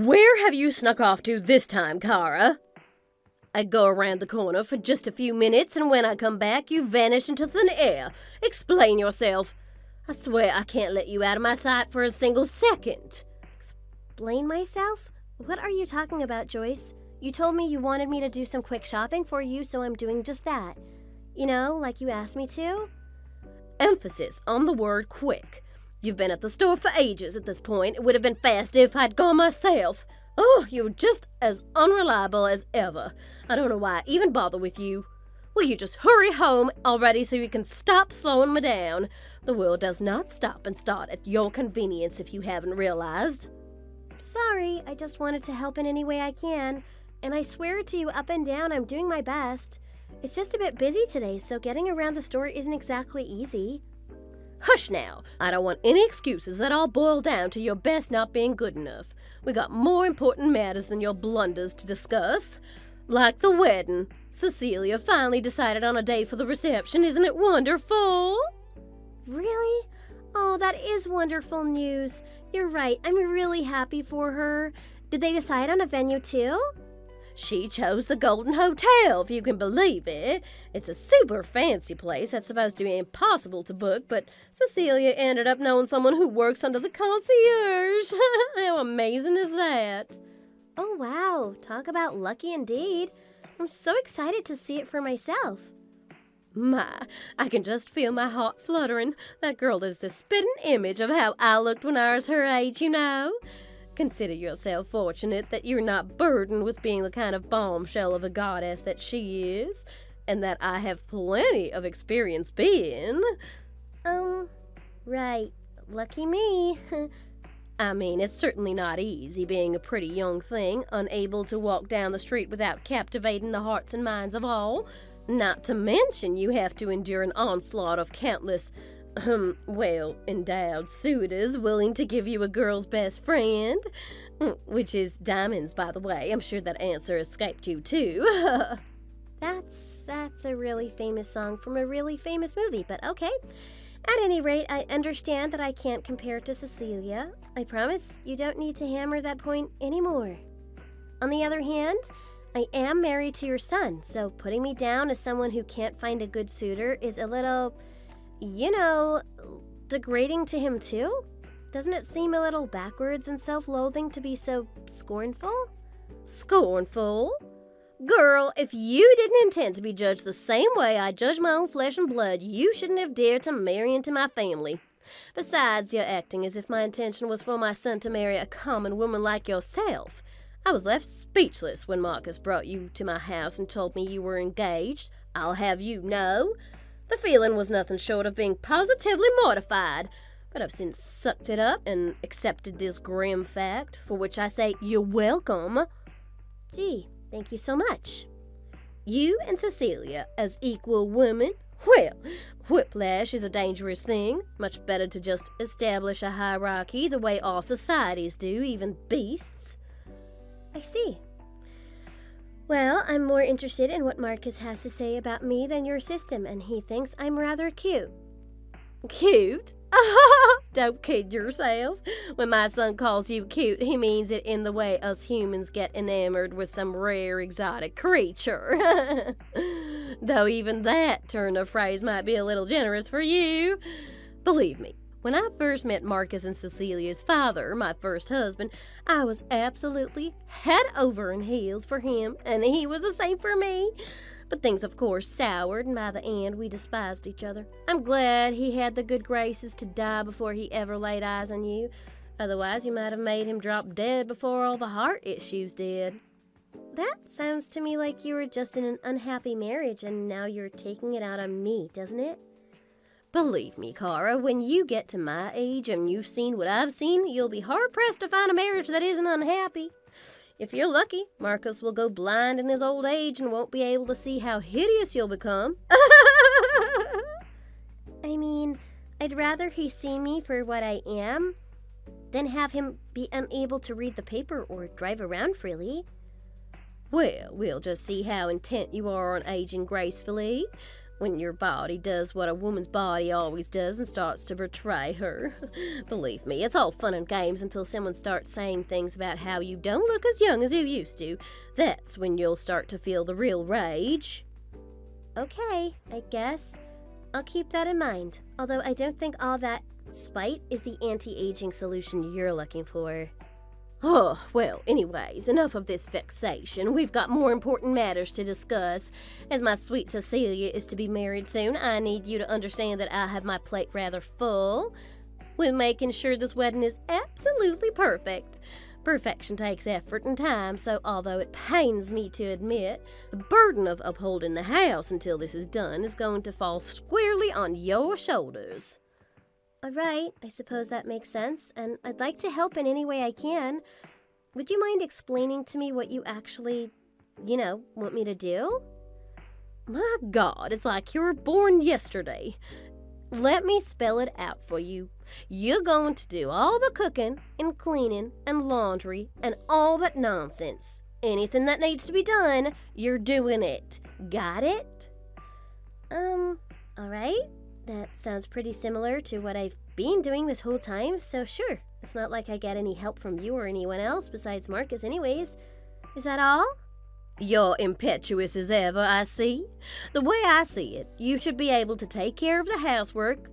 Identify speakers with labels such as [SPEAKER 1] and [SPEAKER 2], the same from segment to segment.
[SPEAKER 1] Where have you snuck off to this time, Kara? I go around the corner for just a few minutes, and when I come back, you vanish into thin air. Explain yourself. I swear I can't let you out of my sight for a single second.
[SPEAKER 2] Explain myself? What are you talking about, Joyce? You told me you wanted me to do some quick shopping for you, so I'm doing just that. You know, like you asked me to?
[SPEAKER 1] Emphasis on the word quick. You've been at the store for ages at this point. It would have been fast if I'd gone myself. Oh, you're just as unreliable as ever. I don't know why I even bother with you. Will you just hurry home already so you can stop slowing me down? The world does not stop and start at your convenience if you haven't realized.
[SPEAKER 2] Sorry, I just wanted to help in any way I can. And I swear to you up and down I'm doing my best. It's just a bit busy today, so getting around the store isn't exactly easy.
[SPEAKER 1] Hush now. I don't want any excuses that all boil down to your best not being good enough. We got more important matters than your blunders to discuss. Like the wedding. Cecilia finally decided on a day for the reception. Isn't it wonderful?
[SPEAKER 2] Really? Oh, that is wonderful news. You're right. I'm really happy for her. Did they decide on a venue too?
[SPEAKER 1] She chose the Golden Hotel, if you can believe it. It's a super fancy place that's supposed to be impossible to book, but Cecilia ended up knowing someone who works under the concierge. How amazing is that?
[SPEAKER 2] Oh, wow. Talk about lucky indeed. I'm so excited to see it for myself.
[SPEAKER 1] My, I can just feel my heart fluttering. That girl is the spitting image of how I looked when I was her age, you know. Consider yourself fortunate that you're not burdened with being the kind of bombshell of a goddess that she is, and that I have plenty of experience being.
[SPEAKER 2] Right. Lucky me.
[SPEAKER 1] I mean, it's certainly not easy being a pretty young thing, unable to walk down the street without captivating the hearts and minds of all. Not to mention you have to endure an onslaught of countless endowed suitors willing to give you a girl's best friend. Which is diamonds, by the way. I'm sure that answer escaped you, too.
[SPEAKER 2] That's a really famous song from a really famous movie, but okay. At any rate, I understand that I can't compare to Cecilia. I promise you don't need to hammer that point anymore. On the other hand, I am married to your son, so putting me down as someone who can't find a good suitor is a little, degrading to him too? Doesn't it seem a little backwards and self-loathing to be so scornful?
[SPEAKER 1] Scornful? Girl, if you didn't intend to be judged the same way I judge my own flesh and blood, you shouldn't have dared to marry into my family. Besides, you're acting as if my intention was for my son to marry a common woman like yourself. I was left speechless when Marcus brought you to my house and told me you were engaged. I'll have you know. The feeling was nothing short of being positively mortified, but I've since sucked it up and accepted this grim fact, for which I say you're welcome.
[SPEAKER 2] Gee, thank you so much.
[SPEAKER 1] You and Cecilia as equal women? Well, whiplash is a dangerous thing. Much better to just establish a hierarchy the way all societies do, even beasts.
[SPEAKER 2] I see. Well, I'm more interested in what Marcus has to say about me than your system, and he thinks I'm rather cute.
[SPEAKER 1] Cute? Don't kid yourself. When my son calls you cute, he means it in the way us humans get enamored with some rare exotic creature. Though even that turn of phrase might be a little generous for you. Believe me, when I first met Marcus and Cecilia's father, my first husband, I was absolutely head over in heels for him, and he was the same for me. But things, of course, soured, and by the end, we despised each other. I'm glad he had the good graces to die before he ever laid eyes on you. Otherwise, you might have made him drop dead before all the heart issues did.
[SPEAKER 2] That sounds to me like you were just in an unhappy marriage, and now you're taking it out on me, doesn't it?
[SPEAKER 1] Believe me, Kara, when you get to my age and you've seen what I've seen, you'll be hard-pressed to find a marriage that isn't unhappy. If you're lucky, Marcus will go blind in his old age and won't be able to see how hideous you'll become.
[SPEAKER 2] I mean, I'd rather he see me for what I am than have him be unable to read the paper or drive around freely.
[SPEAKER 1] Well, we'll just see how intent you are on aging gracefully. when your body does what a woman's body always does and starts to betray her. Believe me, it's all fun and games until someone starts saying things about how you don't look as young as you used to. That's when you'll start to feel the real rage.
[SPEAKER 2] Okay, I guess. I'll keep that in mind, although I don't think all that spite is the anti-aging solution you're looking for.
[SPEAKER 1] Oh, well, anyways, enough of this vexation. We've got more important matters to discuss. As my sweet Cecilia is to be married soon, I need you to understand that I have my plate rather full with making sure this wedding is absolutely perfect. Perfection takes effort and time, so although it pains me to admit, the burden of upholding the house until this is done is going to fall squarely on your shoulders.
[SPEAKER 2] All right, I suppose that makes sense, and I'd like to help in any way I can. Would you mind explaining to me what you actually, want me to do?
[SPEAKER 1] My God, it's like you were born yesterday. Let me spell it out for you. You're going to do all the cooking and cleaning and laundry and all that nonsense. Anything that needs to be done, you're doing it. Got it?
[SPEAKER 2] All right. That sounds pretty similar to what I've been doing this whole time, so sure. It's not like I get any help from you or anyone else besides Marcus anyways. Is that all?
[SPEAKER 1] You're impetuous as ever, I see. The way I see it, you should be able to take care of the housework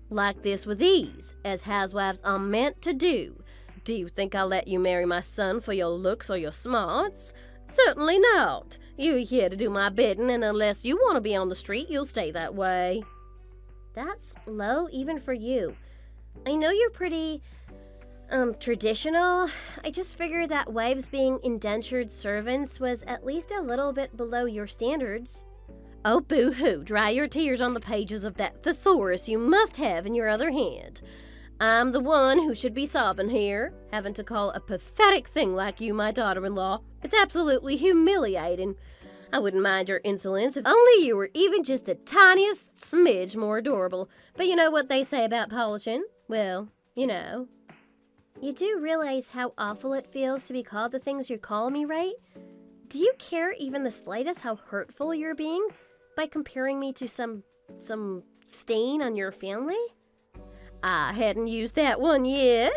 [SPEAKER 1] like this with ease, as housewives are meant to do. Do you think I'll let you marry my son for your looks or your smarts? Certainly not. You're here to do my bidding, and unless you want to be on the street, you'll stay that way.
[SPEAKER 2] That's low even for you. I know you're pretty, traditional. I just figured that wives being indentured servants was at least a little bit below your standards.
[SPEAKER 1] Oh, boo-hoo, dry your tears on the pages of that thesaurus you must have in your other hand. I'm the one who should be sobbing here, having to call a pathetic thing like you my daughter-in-law. It's absolutely humiliating. I wouldn't mind your insolence if only you were even just the tiniest smidge more adorable. But you know what they say about polishing? Well, you know.
[SPEAKER 2] You do realize how awful it feels to be called the things you call me, right? Do you care even the slightest how hurtful you're being by comparing me to some stain on your family?
[SPEAKER 1] I hadn't used that one yet,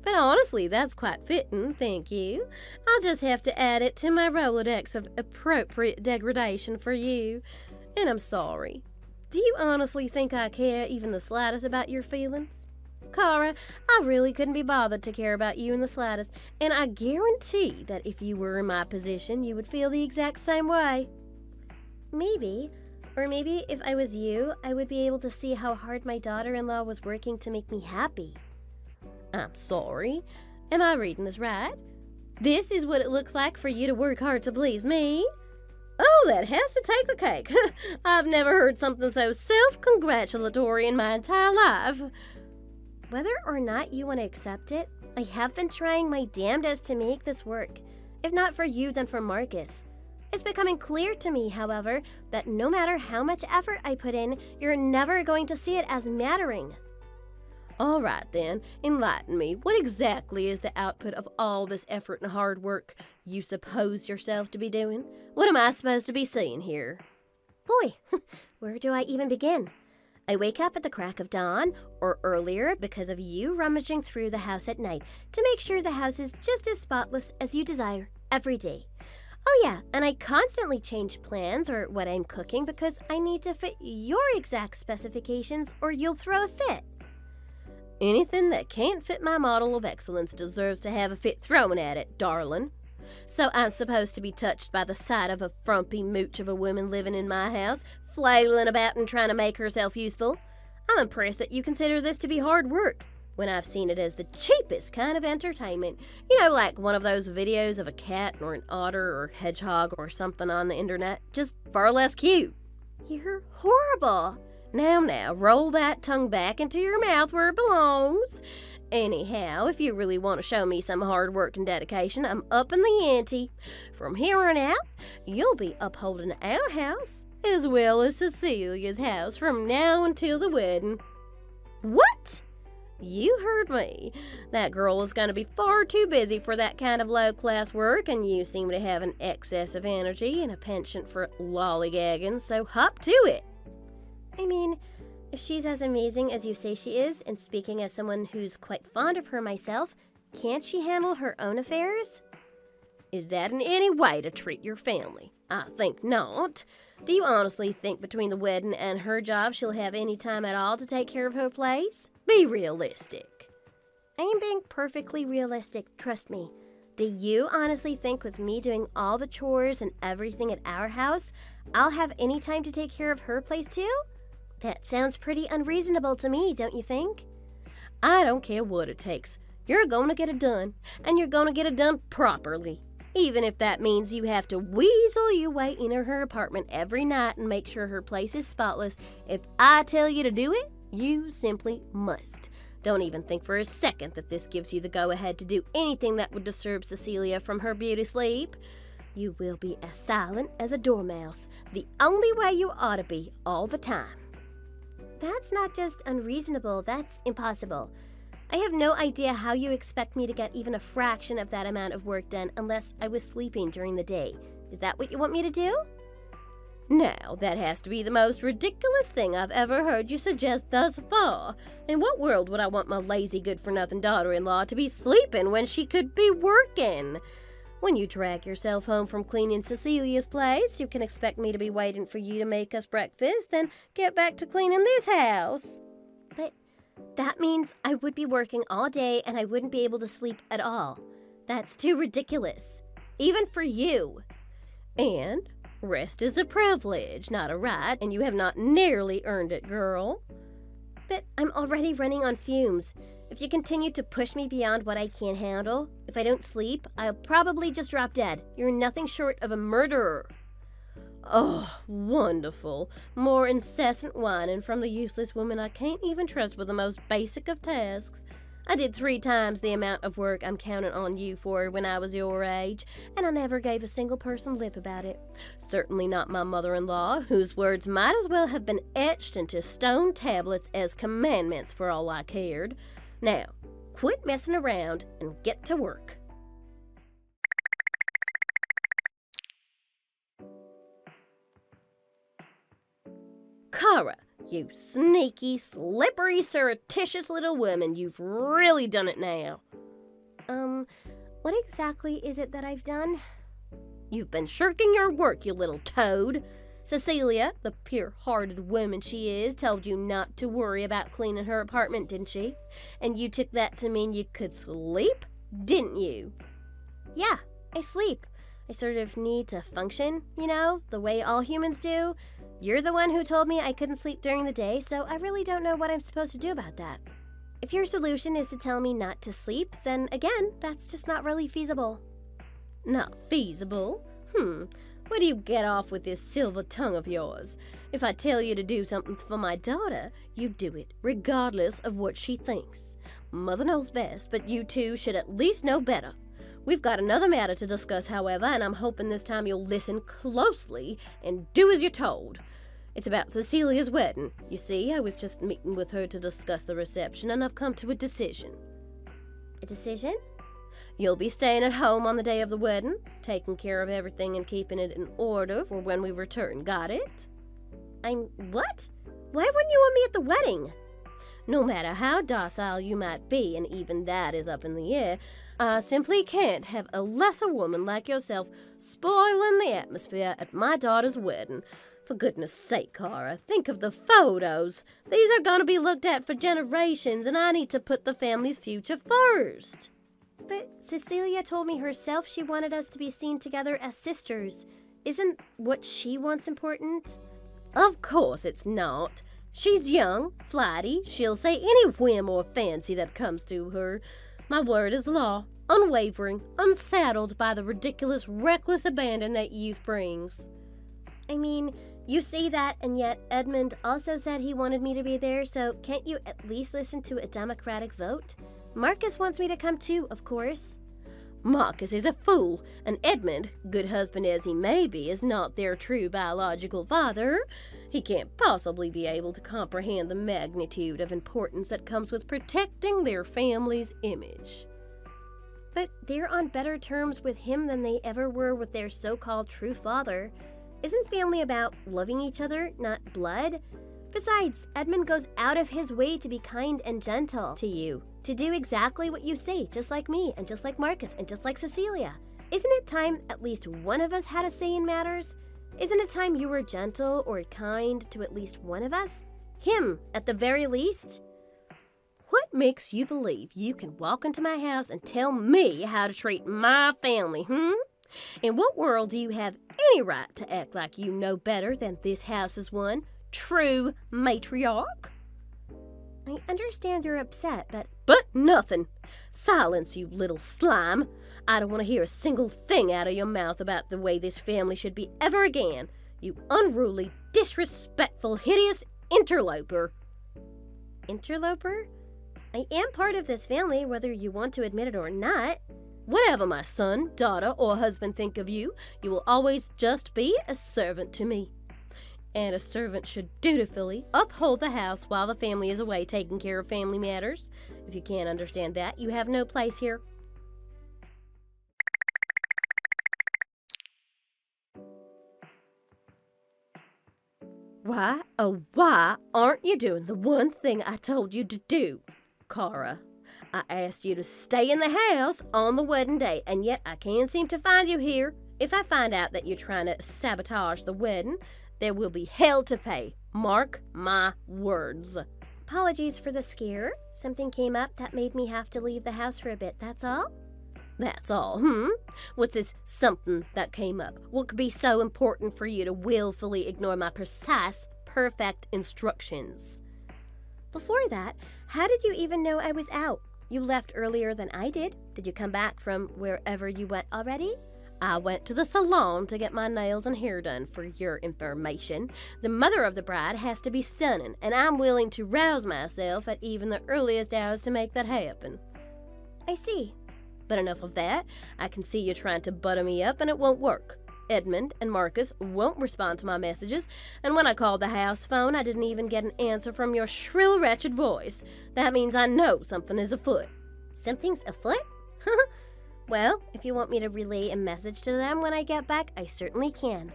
[SPEAKER 1] but honestly, that's quite fitting, thank you. I'll just have to add it to my Rolodex of appropriate degradation for you, and I'm sorry. Do you honestly think I care even the slightest about your feelings? Cara, I really couldn't be bothered to care about you in the slightest, and I guarantee that if you were in my position, you would feel the exact same way.
[SPEAKER 2] Maybe. Or maybe if I was you, I would be able to see how hard my daughter-in-law was working to make me happy.
[SPEAKER 1] I'm sorry. Am I reading this right? This is what it looks like for you to work hard to please me? Oh, that has to take the cake. I've never heard something so self-congratulatory in my entire life.
[SPEAKER 2] Whether or not you want to accept it, I have been trying my damnedest to make this work. If not for you, then for Marcus. It's becoming clear to me, however, that no matter how much effort I put in, you're never going to see it as mattering.
[SPEAKER 1] All right, then, enlighten me. What exactly is the output of all this effort and hard work you suppose yourself to be doing? What am I supposed to be seeing here?
[SPEAKER 2] Boy, where do I even begin? I wake up at the crack of dawn, or earlier, because of you rummaging through the house at night to make sure the house is just as spotless as you desire every day. Oh yeah, and I constantly change plans or what I'm cooking because I need to fit your exact specifications or you'll throw a fit.
[SPEAKER 1] Anything that can't fit my model of excellence deserves to have a fit thrown at it, darling. So I'm supposed to be touched by the sight of a frumpy mooch of a woman living in my house, flailing about and trying to make herself useful. I'm impressed that you consider this to be hard work, when I've seen it as the cheapest kind of entertainment. You know, like one of those videos of a cat or an otter or hedgehog or something on the internet, just far less cute.
[SPEAKER 2] You're horrible.
[SPEAKER 1] Now, roll that tongue back into your mouth where it belongs. Anyhow, if you really want to show me some hard work and dedication, I'm upping the ante. From here on out, you'll be upholding our house, as well as Cecilia's house from now until the wedding.
[SPEAKER 2] What?
[SPEAKER 1] You heard me. That girl is going to be far too busy for that kind of low-class work, and you seem to have an excess of energy and a penchant for lollygagging, so hop to it.
[SPEAKER 2] I mean, if she's as amazing as you say she is, and speaking as someone who's quite fond of her myself, can't she handle her own affairs?
[SPEAKER 1] Is that in any way to treat your family? I think not. Do you honestly think between the wedding and her job she'll have any time at all to take care of her place? Be realistic.
[SPEAKER 2] I am being perfectly realistic, trust me. Do you honestly think with me doing all the chores and everything at our house, I'll have any time to take care of her place too? That sounds pretty unreasonable to me, don't you think?
[SPEAKER 1] I don't care what it takes. You're going to get it done, and you're going to get it done properly. Even if that means you have to weasel your way into her apartment every night and make sure her place is spotless. If I tell you to do it, you simply must. Don't even think for a second that this gives you the go-ahead to do anything that would disturb Cecilia from her beauty sleep. You will be as silent as a dormouse, the only way you ought to be all the time.
[SPEAKER 2] That's not just unreasonable, that's impossible. I have no idea how you expect me to get even a fraction of that amount of work done unless I was sleeping during the day. Is that what you want me to do?
[SPEAKER 1] Now, that has to be the most ridiculous thing I've ever heard you suggest thus far. In what world would I want my lazy, good-for-nothing daughter-in-law to be sleeping when she could be working? When you drag yourself home from cleaning Cecilia's place, you can expect me to be waiting for you to make us breakfast, then get back to cleaning this house.
[SPEAKER 2] But that means I would be working all day and I wouldn't be able to sleep at all. That's too ridiculous. Even for you.
[SPEAKER 1] And rest is a privilege, not a right, and you have not nearly earned it, girl.
[SPEAKER 2] But I'm already running on fumes. If you continue to push me beyond what I can handle, if I don't sleep, I'll probably just drop dead. You're nothing short of a murderer.
[SPEAKER 1] Oh, wonderful. More incessant whining from the useless woman I can't even trust with the most basic of tasks. I did 3 times the amount of work I'm counting on you for when I was your age, and I never gave a single person lip about it. Certainly not my mother-in-law, whose words might as well have been etched into stone tablets as commandments for all I cared. Now, quit messing around and get to work. Kara, you sneaky, slippery, surreptitious little woman, you've really done it now.
[SPEAKER 2] What exactly is it that I've done?
[SPEAKER 1] You've been shirking your work, you little toad. Cecilia, the pure-hearted woman she is, told you not to worry about cleaning her apartment, didn't she? And you took that to mean you could sleep, didn't you?
[SPEAKER 2] Yeah, I sleep. I sort of need to function, you know, the way all humans do. You're the one who told me I couldn't sleep during the day, so I really don't know what I'm supposed to do about that. If your solution is to tell me not to sleep, then again, that's just not really feasible.
[SPEAKER 1] Not feasible? Where do you get off with this silver tongue of yours? If I tell you to do something for my daughter, you do it, regardless of what she thinks. Mother knows best, but you two should at least know better. We've got another matter to discuss, however, and I'm hoping this time you'll listen closely and do as you're told. It's about Cecilia's wedding. You see, I was just meeting with her to discuss the reception, and I've come to a decision.
[SPEAKER 2] A decision?
[SPEAKER 1] You'll be staying at home on the day of the wedding, taking care of everything and keeping it in order for when we return. Got it?
[SPEAKER 2] What? Why wouldn't you want me at the wedding?
[SPEAKER 1] No matter how docile you might be, and even that is up in the air, I simply can't have a lesser woman like yourself spoiling the atmosphere at my daughter's wedding. For goodness sake, Cara, think of the photos. These are going to be looked at for generations, and I need to put the family's future first.
[SPEAKER 2] But Cecilia told me herself she wanted us to be seen together as sisters. Isn't what she wants important?
[SPEAKER 1] Of course it's not. She's young, flighty. She'll say any whim or fancy that comes to her. My word is law, unwavering, unsaddled by the ridiculous, reckless abandon that youth brings.
[SPEAKER 2] I mean, you say that, and yet Edmund also said he wanted me to be there, so can't you at least listen to a democratic vote? Marcus wants me to come too, of course.
[SPEAKER 1] Marcus is a fool, and Edmund, good husband as he may be, is not their true biological father. He can't possibly be able to comprehend the magnitude of importance that comes with protecting their family's image.
[SPEAKER 2] But they're on better terms with him than they ever were with their so-called true father. Isn't family about loving each other, not blood? Besides, Edmund goes out of his way to be kind and gentle to you, to do exactly what you say, just like me, and just like Marcus, and just like Cecilia. Isn't it time at least one of us had a say in matters? Isn't it time you were gentle or kind to at least one of us? Him, at the very least?
[SPEAKER 1] What makes you believe you can walk into my house and tell me how to treat my family, In what world do you have any right to act like you know better than this house's one true matriarch?
[SPEAKER 2] I understand you're upset, but...
[SPEAKER 1] But nothing. Silence, you little slime. I don't want to hear a single thing out of your mouth about the way this family should be ever again. You unruly, disrespectful, hideous interloper.
[SPEAKER 2] Interloper? I am part of this family, whether you want to admit it or not.
[SPEAKER 1] Whatever my son, daughter, or husband think of you, you will always just be a servant to me. And a servant should dutifully uphold the house while the family is away taking care of family matters. If you can't understand that, you have no place here. Why, oh why aren't you doing the one thing I told you to do, Cara? I asked you to stay in the house on the wedding day, and yet I can't seem to find you here. If I find out that you're trying to sabotage the wedding, there will be hell to pay. Mark my words.
[SPEAKER 2] Apologies for the scare. Something came up that made me have to leave the house for a bit, that's all?
[SPEAKER 1] That's all, What's this something that came up? What could be so important for you to willfully ignore my precise, perfect instructions?
[SPEAKER 2] Before that, how did you even know I was out? You left earlier than I did. Did you come back from wherever you went already?
[SPEAKER 1] I went to the salon to get my nails and hair done, for your information. The mother of the bride has to be stunning, and I'm willing to rouse myself at even the earliest hours to make that happen.
[SPEAKER 2] I see.
[SPEAKER 1] But enough of that. I can see you trying to butter me up, and it won't work. Edmund and Marcus won't respond to my messages, and when I called the house phone, I didn't even get an answer from your shrill, wretched voice. That means I know something is afoot.
[SPEAKER 2] Something's afoot? Well, if you want me to relay a message to them when I get back, I certainly can.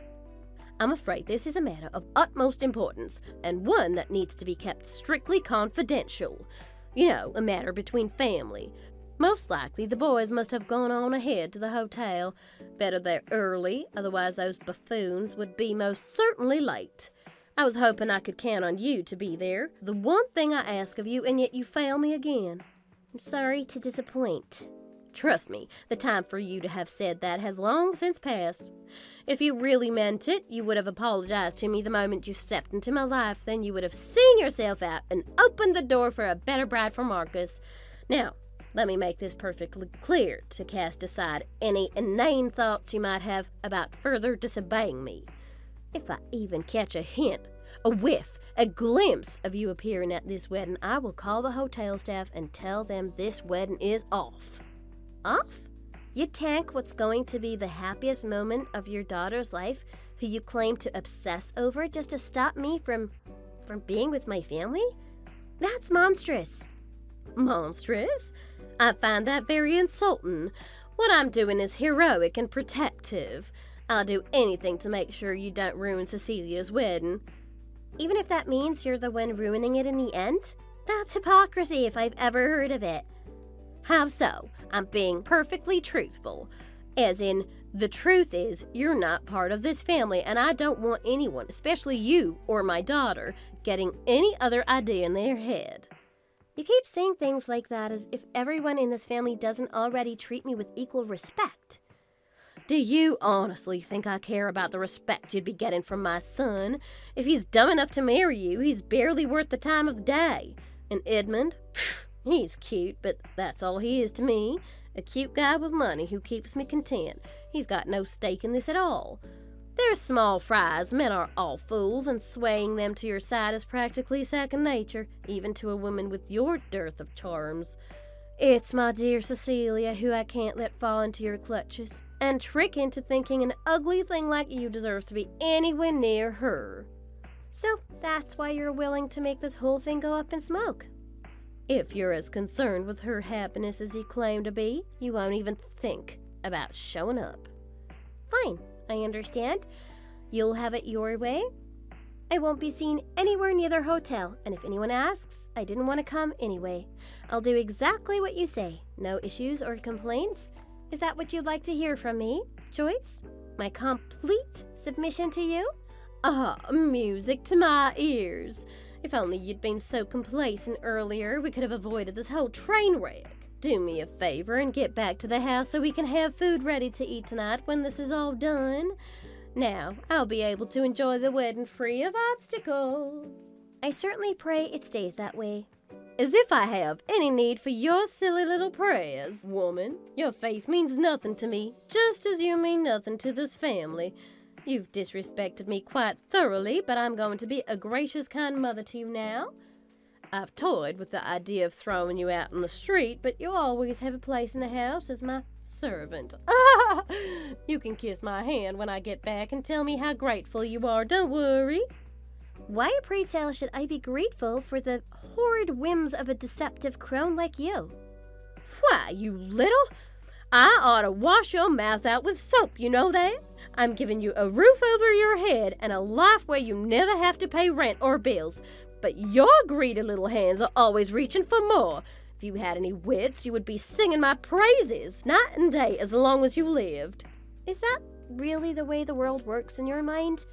[SPEAKER 1] I'm afraid this is a matter of utmost importance, and one that needs to be kept strictly confidential. You know, a matter between family. Most likely the boys must have gone on ahead to the hotel. Better they're early, otherwise those buffoons would be most certainly late. I was hoping I could count on you to be there, the one thing I ask of you, and yet you fail me again.
[SPEAKER 2] I'm sorry to disappoint.
[SPEAKER 1] Trust me, the time for you to have said that has long since passed. If you really meant it, you would have apologized to me the moment you stepped into my life. Then you would have seen yourself out and opened the door for a better bride for Marcus. Now, let me make this perfectly clear to cast aside any inane thoughts you might have about further disobeying me. If I even catch a hint, a whiff, a glimpse of you appearing at this wedding, I will call the hotel staff and tell them this wedding is off.
[SPEAKER 2] Off? You tank what's going to be the happiest moment of your daughter's life, who you claim to obsess over, just to stop me from being with my family? That's monstrous.
[SPEAKER 1] Monstrous? I find that very insulting. What I'm doing is heroic and protective. I'll do anything to make sure you don't ruin Cecilia's wedding.
[SPEAKER 2] Even if that means you're the one ruining it in the end? That's hypocrisy if I've ever heard of it.
[SPEAKER 1] How so? I'm being perfectly truthful. As in, the truth is, you're not part of this family, and I don't want anyone, especially you or my daughter, getting any other idea in their head.
[SPEAKER 2] You keep saying things like that as if everyone in this family doesn't already treat me with equal respect.
[SPEAKER 1] Do you honestly think I care about the respect you'd be getting from my son? If he's dumb enough to marry you, he's barely worth the time of the day. And Edmund? He's cute, but that's all he is to me. A cute guy with money who keeps me content. He's got no stake in this at all. They're small fries. Men are all fools, and swaying them to your side is practically second nature, even to a woman with your dearth of charms. It's my dear Cecilia who I can't let fall into your clutches, and trick into thinking an ugly thing like you deserves to be anywhere near her.
[SPEAKER 2] So that's why you're willing to make this whole thing go up in smoke.
[SPEAKER 1] If you're as concerned with her happiness as you claim to be, you won't even think about showing up.
[SPEAKER 2] Fine, I understand. You'll have it your way. I won't be seen anywhere near their hotel, and if anyone asks, I didn't want to come anyway. I'll do exactly what you say. No issues or complaints. Is that what you'd like to hear from me, Joyce? My complete submission to you?
[SPEAKER 1] Music to my ears. If only you'd been so complacent earlier, we could have avoided this whole train wreck. Do me a favor and get back to the house so we can have food ready to eat tonight when this is all done. Now, I'll be able to enjoy the wedding free of obstacles.
[SPEAKER 2] I certainly pray it stays that way.
[SPEAKER 1] As if I have any need for your silly little prayers, woman. Your faith means nothing to me, just as you mean nothing to this family. You've disrespected me quite thoroughly, but I'm going to be a gracious, kind mother to you now. I've toyed with the idea of throwing you out on the street, but you'll always have a place in the house as my servant. You can kiss my hand when I get back and tell me how grateful you are, don't worry.
[SPEAKER 2] Why, pray tell, should I be grateful for the horrid whims of a deceptive crone like you?
[SPEAKER 1] Why, you little... I ought to wash your mouth out with soap, you know that? I'm giving you a roof over your head and a life where you never have to pay rent or bills. But your greedy little hands are always reaching for more. If you had any wits, you would be singing my praises night and day as long as you lived.
[SPEAKER 2] Is that really the way the world works in your mind?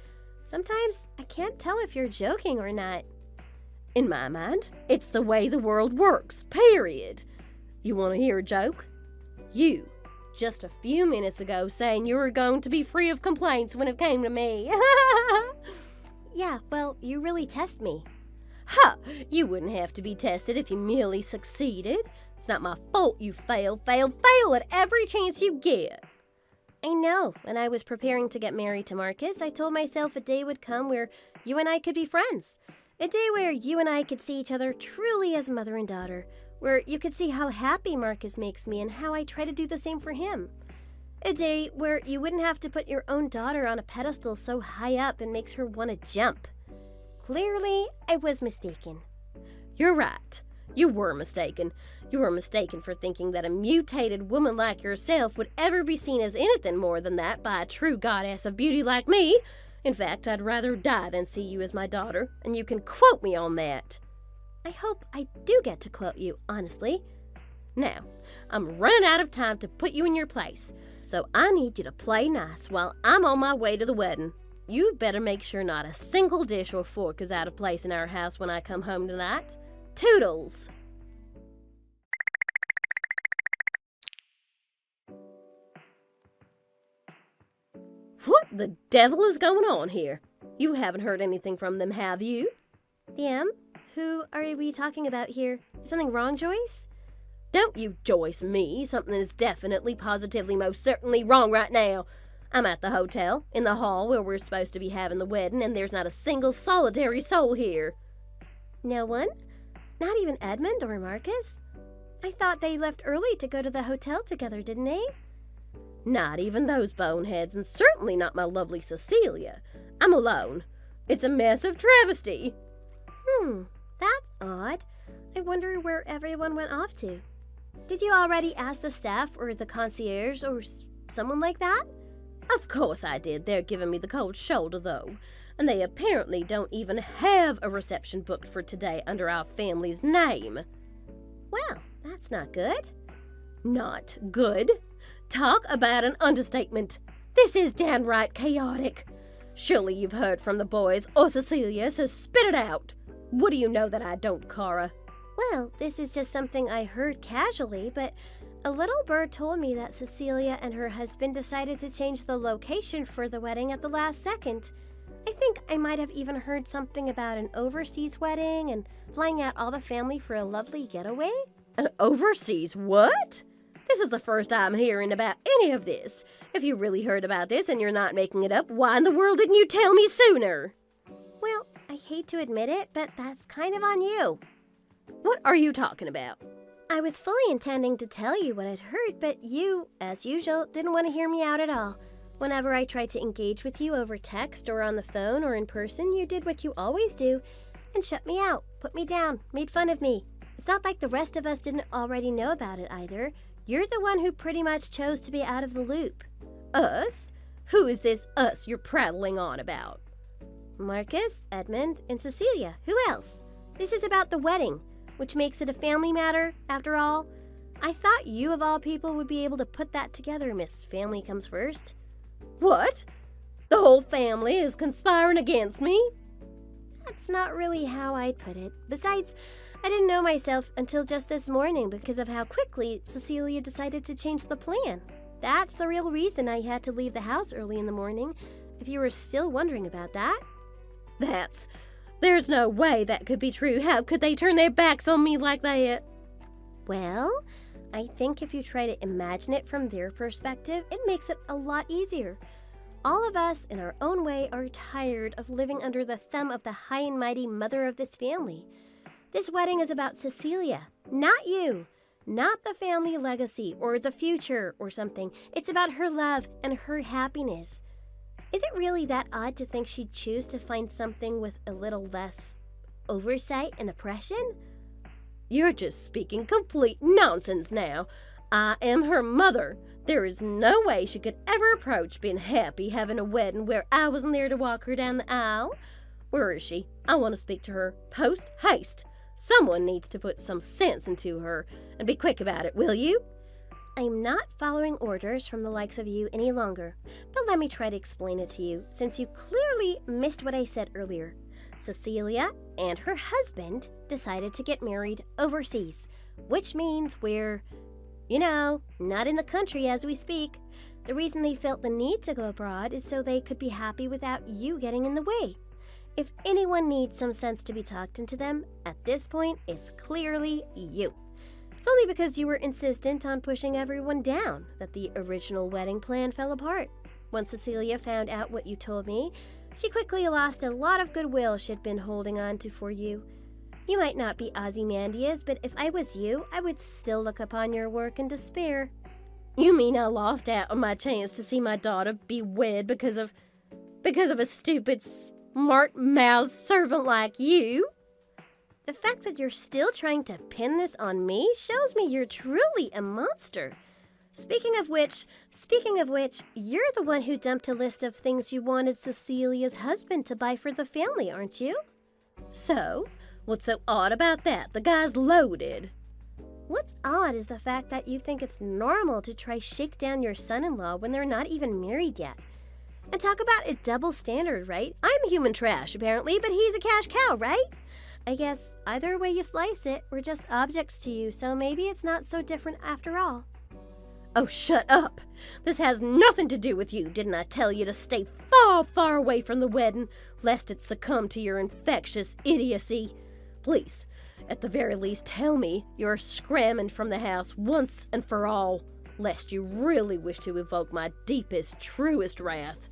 [SPEAKER 2] Sometimes I can't tell if you're joking or not.
[SPEAKER 1] In my mind, it's the way the world works, period. You want to hear a joke? You, just a few minutes ago, saying you were going to be free of complaints when it came to me.
[SPEAKER 2] Yeah, well, you really test me.
[SPEAKER 1] Ha! You wouldn't have to be tested if you merely succeeded. It's not my fault you fail at every chance you get.
[SPEAKER 2] I know. When I was preparing to get married to Marcus, I told myself a day would come where you and I could be friends. A day where you and I could see each other truly as mother and daughter. Where you could see how happy Marcus makes me and how I try to do the same for him. A day where you wouldn't have to put your own daughter on a pedestal so high up and makes her want to jump. Clearly, I was mistaken.
[SPEAKER 1] You're right. You were mistaken. You were mistaken for thinking that a mutated woman like yourself would ever be seen as anything more than that by a true goddess of beauty like me. In fact, I'd rather die than see you as my daughter, and you can quote me on that.
[SPEAKER 2] I hope I do get to quote you, honestly.
[SPEAKER 1] Now, I'm running out of time to put you in your place, so I need you to play nice while I'm on my way to the wedding. You'd better make sure not a single dish or fork is out of place in our house when I come home tonight. Toodles! What the devil is going on here? You haven't heard anything from them, have you?
[SPEAKER 2] Them? Who are we talking about here? Is something wrong, Joyce?
[SPEAKER 1] Don't you Joyce me. Something is definitely, positively, most certainly wrong right now. I'm at the hotel, in the hall where we're supposed to be having the wedding, and there's not a single solitary soul here.
[SPEAKER 2] No one? Not even Edmund or Marcus? I thought they left early to go to the hotel together, didn't they?
[SPEAKER 1] Not even those boneheads, and certainly not my lovely Cecilia. I'm alone. It's a mess of travesty.
[SPEAKER 2] That's odd. I wonder where everyone went off to. Did you already ask the staff or the concierge or someone like that?
[SPEAKER 1] Of course I did. They're giving me the cold shoulder, though. And they apparently don't even have a reception booked for today under our family's name.
[SPEAKER 2] Well, that's not good.
[SPEAKER 1] Not good? Talk about an understatement. This is downright chaotic. Surely you've heard from the boys or Cecilia, so spit it out. What do you know that I don't, Cara?
[SPEAKER 2] Well, this is just something I heard casually, but a little bird told me that Cecilia and her husband decided to change the location for the wedding at the last second. I think I might have even heard something about an overseas wedding and flying out all the family for a lovely getaway.
[SPEAKER 1] An overseas what? This is the first I'm hearing about any of this. If you really heard about this and you're not making it up, why in the world didn't you tell me sooner?
[SPEAKER 2] Well, I hate to admit it, but that's kind of on you.
[SPEAKER 1] What are you talking about?
[SPEAKER 2] I was fully intending to tell you what I'd heard, but you, as usual, didn't want to hear me out at all. Whenever I tried to engage with you over text or on the phone or in person, you did what you always do and shut me out, put me down, made fun of me. It's not like the rest of us didn't already know about it either. You're the one who pretty much chose to be out of the loop.
[SPEAKER 1] Us? Who is this us you're prattling on about?
[SPEAKER 2] Marcus, Edmund, and Cecilia. Who else? This is about the wedding, which makes it a family matter, after all. I thought you, of all people, would be able to put that together, Miss Family Comes First.
[SPEAKER 1] What? The whole family is conspiring against me?
[SPEAKER 2] That's not really how I'd put it. Besides, I didn't know myself until just this morning because of how quickly Cecilia decided to change the plan. That's the real reason I had to leave the house early in the morning, if you were still wondering about that.
[SPEAKER 1] There's no way that could be true. How could they turn their backs on me like that?
[SPEAKER 2] Well, I think if you try to imagine it from their perspective, it makes it a lot easier. All of us, in our own way, are tired of living under the thumb of the high and mighty mother of this family. This wedding is about Cecilia, not you. Not the family legacy or the future or something. It's about her love and her happiness. Is it really that odd to think she'd choose to find something with a little less oversight and oppression?
[SPEAKER 1] You're just speaking complete nonsense now. I am her mother. There is no way she could ever approach being happy having a wedding where I wasn't there to walk her down the aisle. Where is she? I want to speak to her post haste. Someone needs to put some sense into her, and be quick about it, will you?
[SPEAKER 2] I'm not following orders from the likes of you any longer, but let me try to explain it to you, since you clearly missed what I said earlier. Cecilia and her husband decided to get married overseas, which means we're, not in the country as we speak. The reason they felt the need to go abroad is so they could be happy without you getting in the way. If anyone needs some sense to be talked into them, at this point, it's clearly you. It's only because you were insistent on pushing everyone down that the original wedding plan fell apart. When Cecilia found out what you told me, she quickly lost a lot of goodwill she'd been holding on to for you. You might not be Ozymandias, but if I was you, I would still look upon your work in despair.
[SPEAKER 1] You mean I lost out on my chance to see my daughter be wed because of a stupid, smart-mouthed servant like you?
[SPEAKER 2] The fact that you're still trying to pin this on me shows me you're truly a monster. Speaking of which, you're the one who dumped a list of things you wanted Cecilia's husband to buy for the family, aren't you?
[SPEAKER 1] So? What's so odd about that? The guy's loaded.
[SPEAKER 2] What's odd is the fact that you think it's normal to try shake down your son-in-law when they're not even married yet. And talk about a double standard, right? I'm human trash, apparently, but he's a cash cow, right? I guess either way you slice it, we're just objects to you, so maybe it's not so different after all.
[SPEAKER 1] Oh, shut up! This has nothing to do with you. Didn't I tell you to stay far, far away from the wedding, lest it succumb to your infectious idiocy? Please, at the very least, tell me you're scramming from the house once and for all, lest you really wish to evoke my deepest, truest wrath.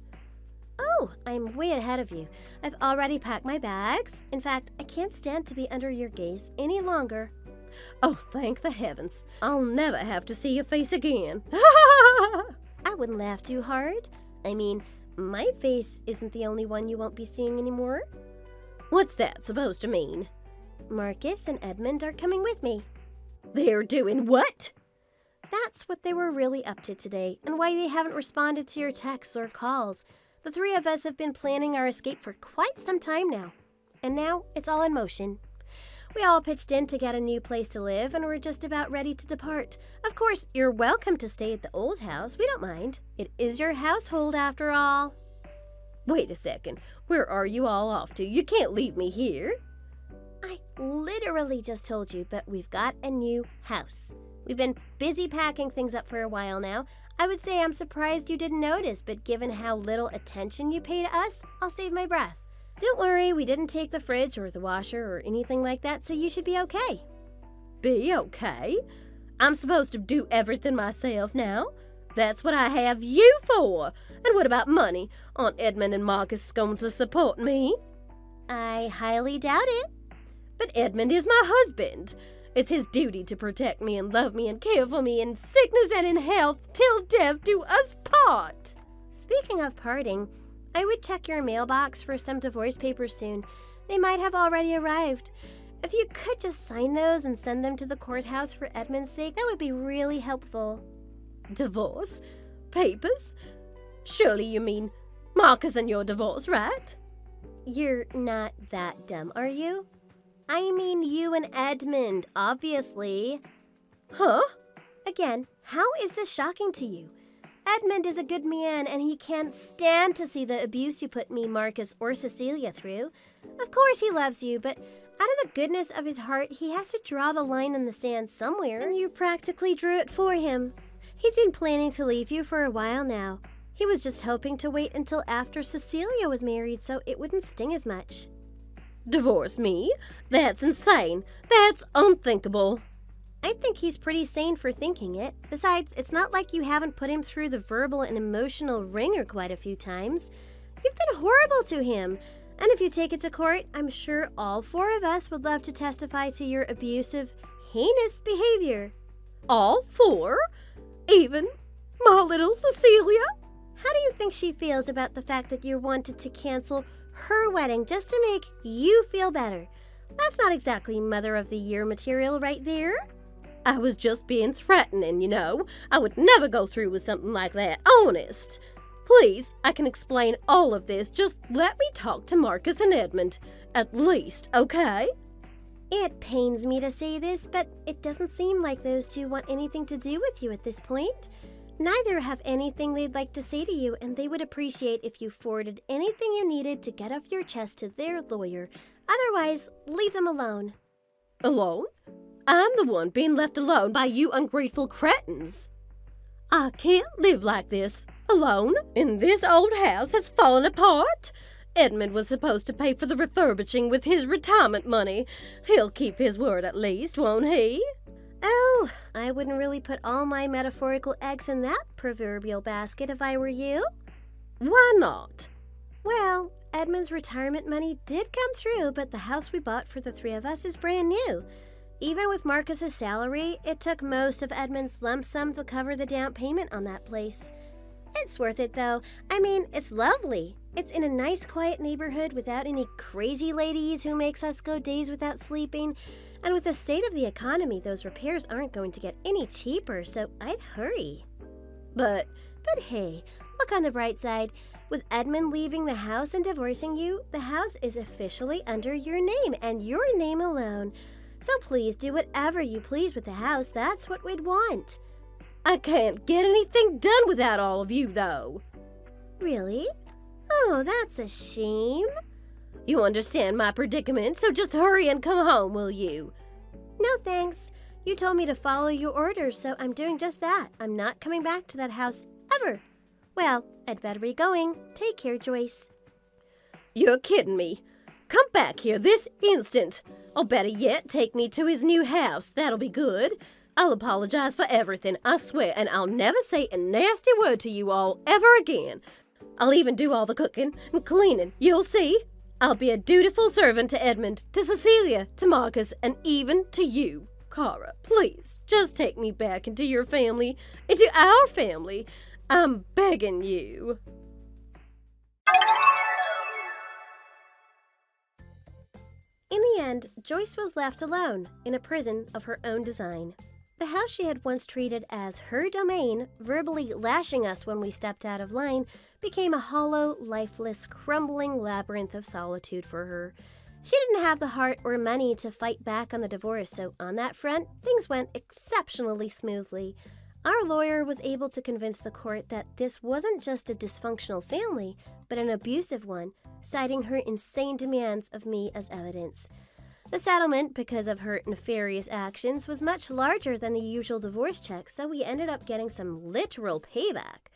[SPEAKER 2] Oh, I'm way ahead of you. I've already packed my bags. In fact, I can't stand to be under your gaze any longer.
[SPEAKER 1] Oh, thank the heavens. I'll never have to see your face again.
[SPEAKER 2] I wouldn't laugh too hard. I mean, my face isn't the only one you won't be seeing anymore.
[SPEAKER 1] What's that supposed to mean?
[SPEAKER 2] Marcus and Edmund are coming with me.
[SPEAKER 1] They're doing what?
[SPEAKER 2] That's what they were really up to today, and why they haven't responded to your texts or calls. The three of us have been planning our escape for quite some time now. And now it's all in motion. We all pitched in to get a new place to live, and we're just about ready to depart. Of course, you're welcome to stay at the old house. We don't mind. It is your household, after all.
[SPEAKER 1] Wait a second. Where are you all off to? You can't leave me here.
[SPEAKER 2] I literally just told you, but we've got a new house. We've been busy packing things up for a while now. I would say I'm surprised you didn't notice, but given how little attention you pay to us, I'll save my breath. Don't worry, we didn't take the fridge or the washer or anything like that, so you should be okay.
[SPEAKER 1] Be okay? I'm supposed to do everything myself now? That's what I have you for. And what about money? Aunt Edmund and Marcus is going to support me?
[SPEAKER 2] I highly doubt it.
[SPEAKER 1] But Edmund is my husband. It's his duty to protect me and love me and care for me in sickness and in health till death do us part.
[SPEAKER 2] Speaking of parting, I would check your mailbox for some divorce papers soon. They might have already arrived. If you could just sign those and send them to the courthouse for Edmund's sake, that would be really helpful.
[SPEAKER 1] Divorce? Papers? Surely you mean Marcus and your divorce, right?
[SPEAKER 2] You're not that dumb, are you? I mean you and Edmund, obviously.
[SPEAKER 1] Huh?
[SPEAKER 2] Again, how is this shocking to you? Edmund is a good man, and he can't stand to see the abuse you put me, Marcus, or Cecilia through. Of course he loves you, but out of the goodness of his heart, he has to draw the line in the sand somewhere, and you practically drew it for him. He's been planning to leave you for a while now. He was just hoping to wait until after Cecilia was married so it wouldn't sting as much.
[SPEAKER 1] Divorce me? That's insane. That's unthinkable.
[SPEAKER 2] I think he's pretty sane for thinking it. Besides, it's not like you haven't put him through the verbal and emotional ringer quite a few times. You've been horrible to him. And if you take it to court, I'm sure all four of us would love to testify to your abusive, heinous behavior.
[SPEAKER 1] All four? Even my little Cecilia?
[SPEAKER 2] How do you think she feels about the fact that you wanted to cancel her wedding just to make you feel better? That's not exactly Mother of the Year material right there.
[SPEAKER 1] I was just being threatening, you know. I would never go through with something like that, honest. Please, I can explain all of this. Just let me talk to Marcus and Edmund, at least, okay?
[SPEAKER 2] It pains me to say this, but it doesn't seem like those two want anything to do with you at this point. Neither have anything they'd like to say to you, and they would appreciate if you forwarded anything you needed to get off your chest to their lawyer. Otherwise, leave them alone.
[SPEAKER 1] Alone? I'm the one being left alone by you ungrateful cretins. I can't live like this, alone, in this old house that's fallen apart. Edmund was supposed to pay for the refurbishing with his retirement money. He'll keep his word at least, won't he?
[SPEAKER 2] Oh, I wouldn't really put all my metaphorical eggs in that proverbial basket if I were you.
[SPEAKER 1] Why not?
[SPEAKER 2] Well, Edmund's retirement money did come through, but the house we bought for the three of us is brand new. Even with Marcus's salary, it took most of Edmund's lump sum to cover the down payment on that place. It's worth it, though. I mean, it's lovely. It's in a nice, quiet neighborhood without any crazy ladies who makes us go days without sleeping. And with the state of the economy, those repairs aren't going to get any cheaper, so I'd hurry. But hey, look on the bright side. With Edmund leaving the house and divorcing you, the house is officially under your name, and your name alone. So please do whatever you please with the house. That's what we'd want.
[SPEAKER 1] I can't get anything done without all of you, though.
[SPEAKER 2] Really? Oh, that's a shame.
[SPEAKER 1] You understand my predicament, so just hurry and come home, will you?
[SPEAKER 2] No thanks. You told me to follow your orders, so I'm doing just that. I'm not coming back to that house ever. Well, I'd better be going. Take care, Joyce.
[SPEAKER 1] You're kidding me. Come back here this instant. Or better yet, take me to his new house. That'll be good. I'll apologize for everything, I swear, and I'll never say a nasty word to you all ever again. I'll even do all the cooking and cleaning, you'll see. I'll be a dutiful servant to Edmund, to Cecilia, to Marcus, and even to you. Cara, please, just take me back into your family, into our family. I'm begging you.
[SPEAKER 2] In the end, Joyce was left alone in a prison of her own design. The house she had once treated as her domain, verbally lashing us when we stepped out of line, became a hollow, lifeless, crumbling labyrinth of solitude for her. She didn't have the heart or money to fight back on the divorce, so on that front, things went exceptionally smoothly. Our lawyer was able to convince the court that this wasn't just a dysfunctional family, but an abusive one, citing her insane demands of me as evidence. The settlement, because of her nefarious actions, was much larger than the usual divorce check, so we ended up getting some literal payback.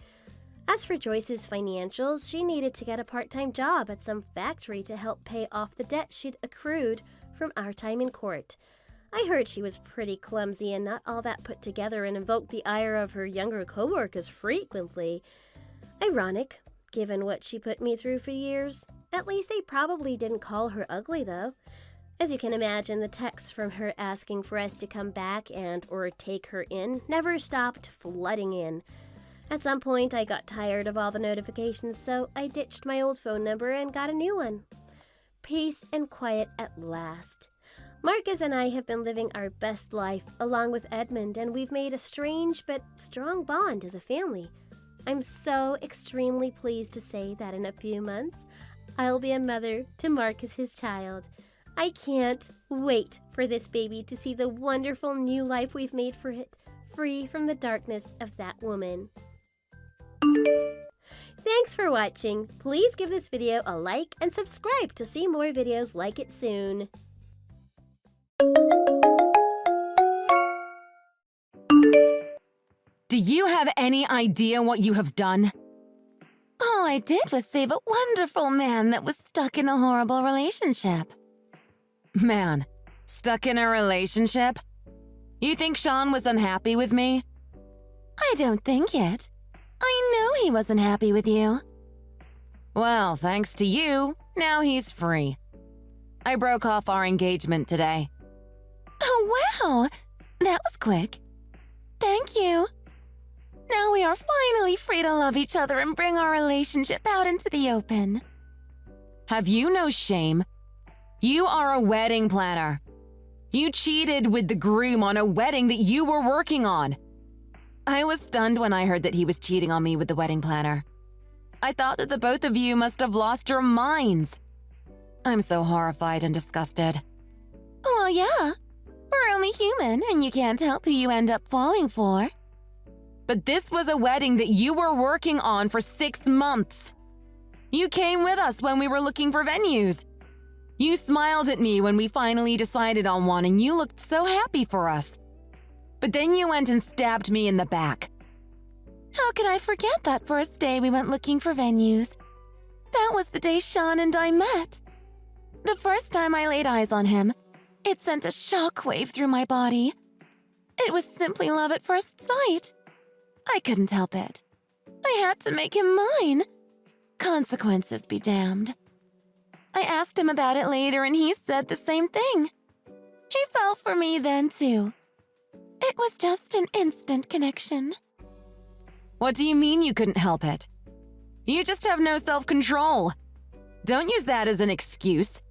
[SPEAKER 2] As for Joyce's financials, she needed to get a part-time job at some factory to help pay off the debt she'd accrued from our time in court. I heard she was pretty clumsy and not all that put together and invoked the ire of her younger co-workers frequently. Ironic, given what she put me through for years. At least they probably didn't call her ugly, though. As you can imagine, the texts from her asking for us to come back and or take her in never stopped flooding in. At some point, I got tired of all the notifications, so I ditched my old phone number and got a new one. Peace and quiet at last. Marcus and I have been living our best life along with Edmund, and we've made a strange but strong bond as a family. I'm so extremely pleased to say that in a few months, I'll be a mother to Marcus, his child. I can't wait for this baby to see the wonderful new life we've made for it, free from the darkness of that woman. Thanks for watching. Please give this video a like and subscribe to see more videos like it soon.
[SPEAKER 3] Do you have any idea what you have done? All I did was save a wonderful man that was stuck in a horrible relationship. Man, stuck in a relationship? You think Sean was unhappy with me? I don't think it. I know he wasn't happy with you. Well, thanks to you, now he's free. I broke off our engagement today. Oh, wow! That was quick. Thank you. Now we are finally free to love each other and bring our relationship out into the open. Have you no shame? You are a wedding planner. You cheated with the groom on a wedding that you were working on. I was stunned when I heard that he was cheating on me with the wedding planner. I thought that the both of you must have lost your minds. I'm so horrified and disgusted. Well, yeah. We're only human, and you can't help who you end up falling for. But this was a wedding that you were working on for 6 months. You came with us when we were looking for venues. You smiled at me when we finally decided on one, and you looked so happy for us. But then you went and stabbed me in the back. How could I forget that first day we went looking for venues? That was the day Sean and I met. The first time I laid eyes on him, it sent a shockwave through my body. It was simply love at first sight. I couldn't help it. I had to make him mine. Consequences be damned. I asked him about it later, and he said the same thing. He fell for me then, too. It was just an instant connection. What do you mean you couldn't help it? You just have no self-control. Don't use that as an excuse.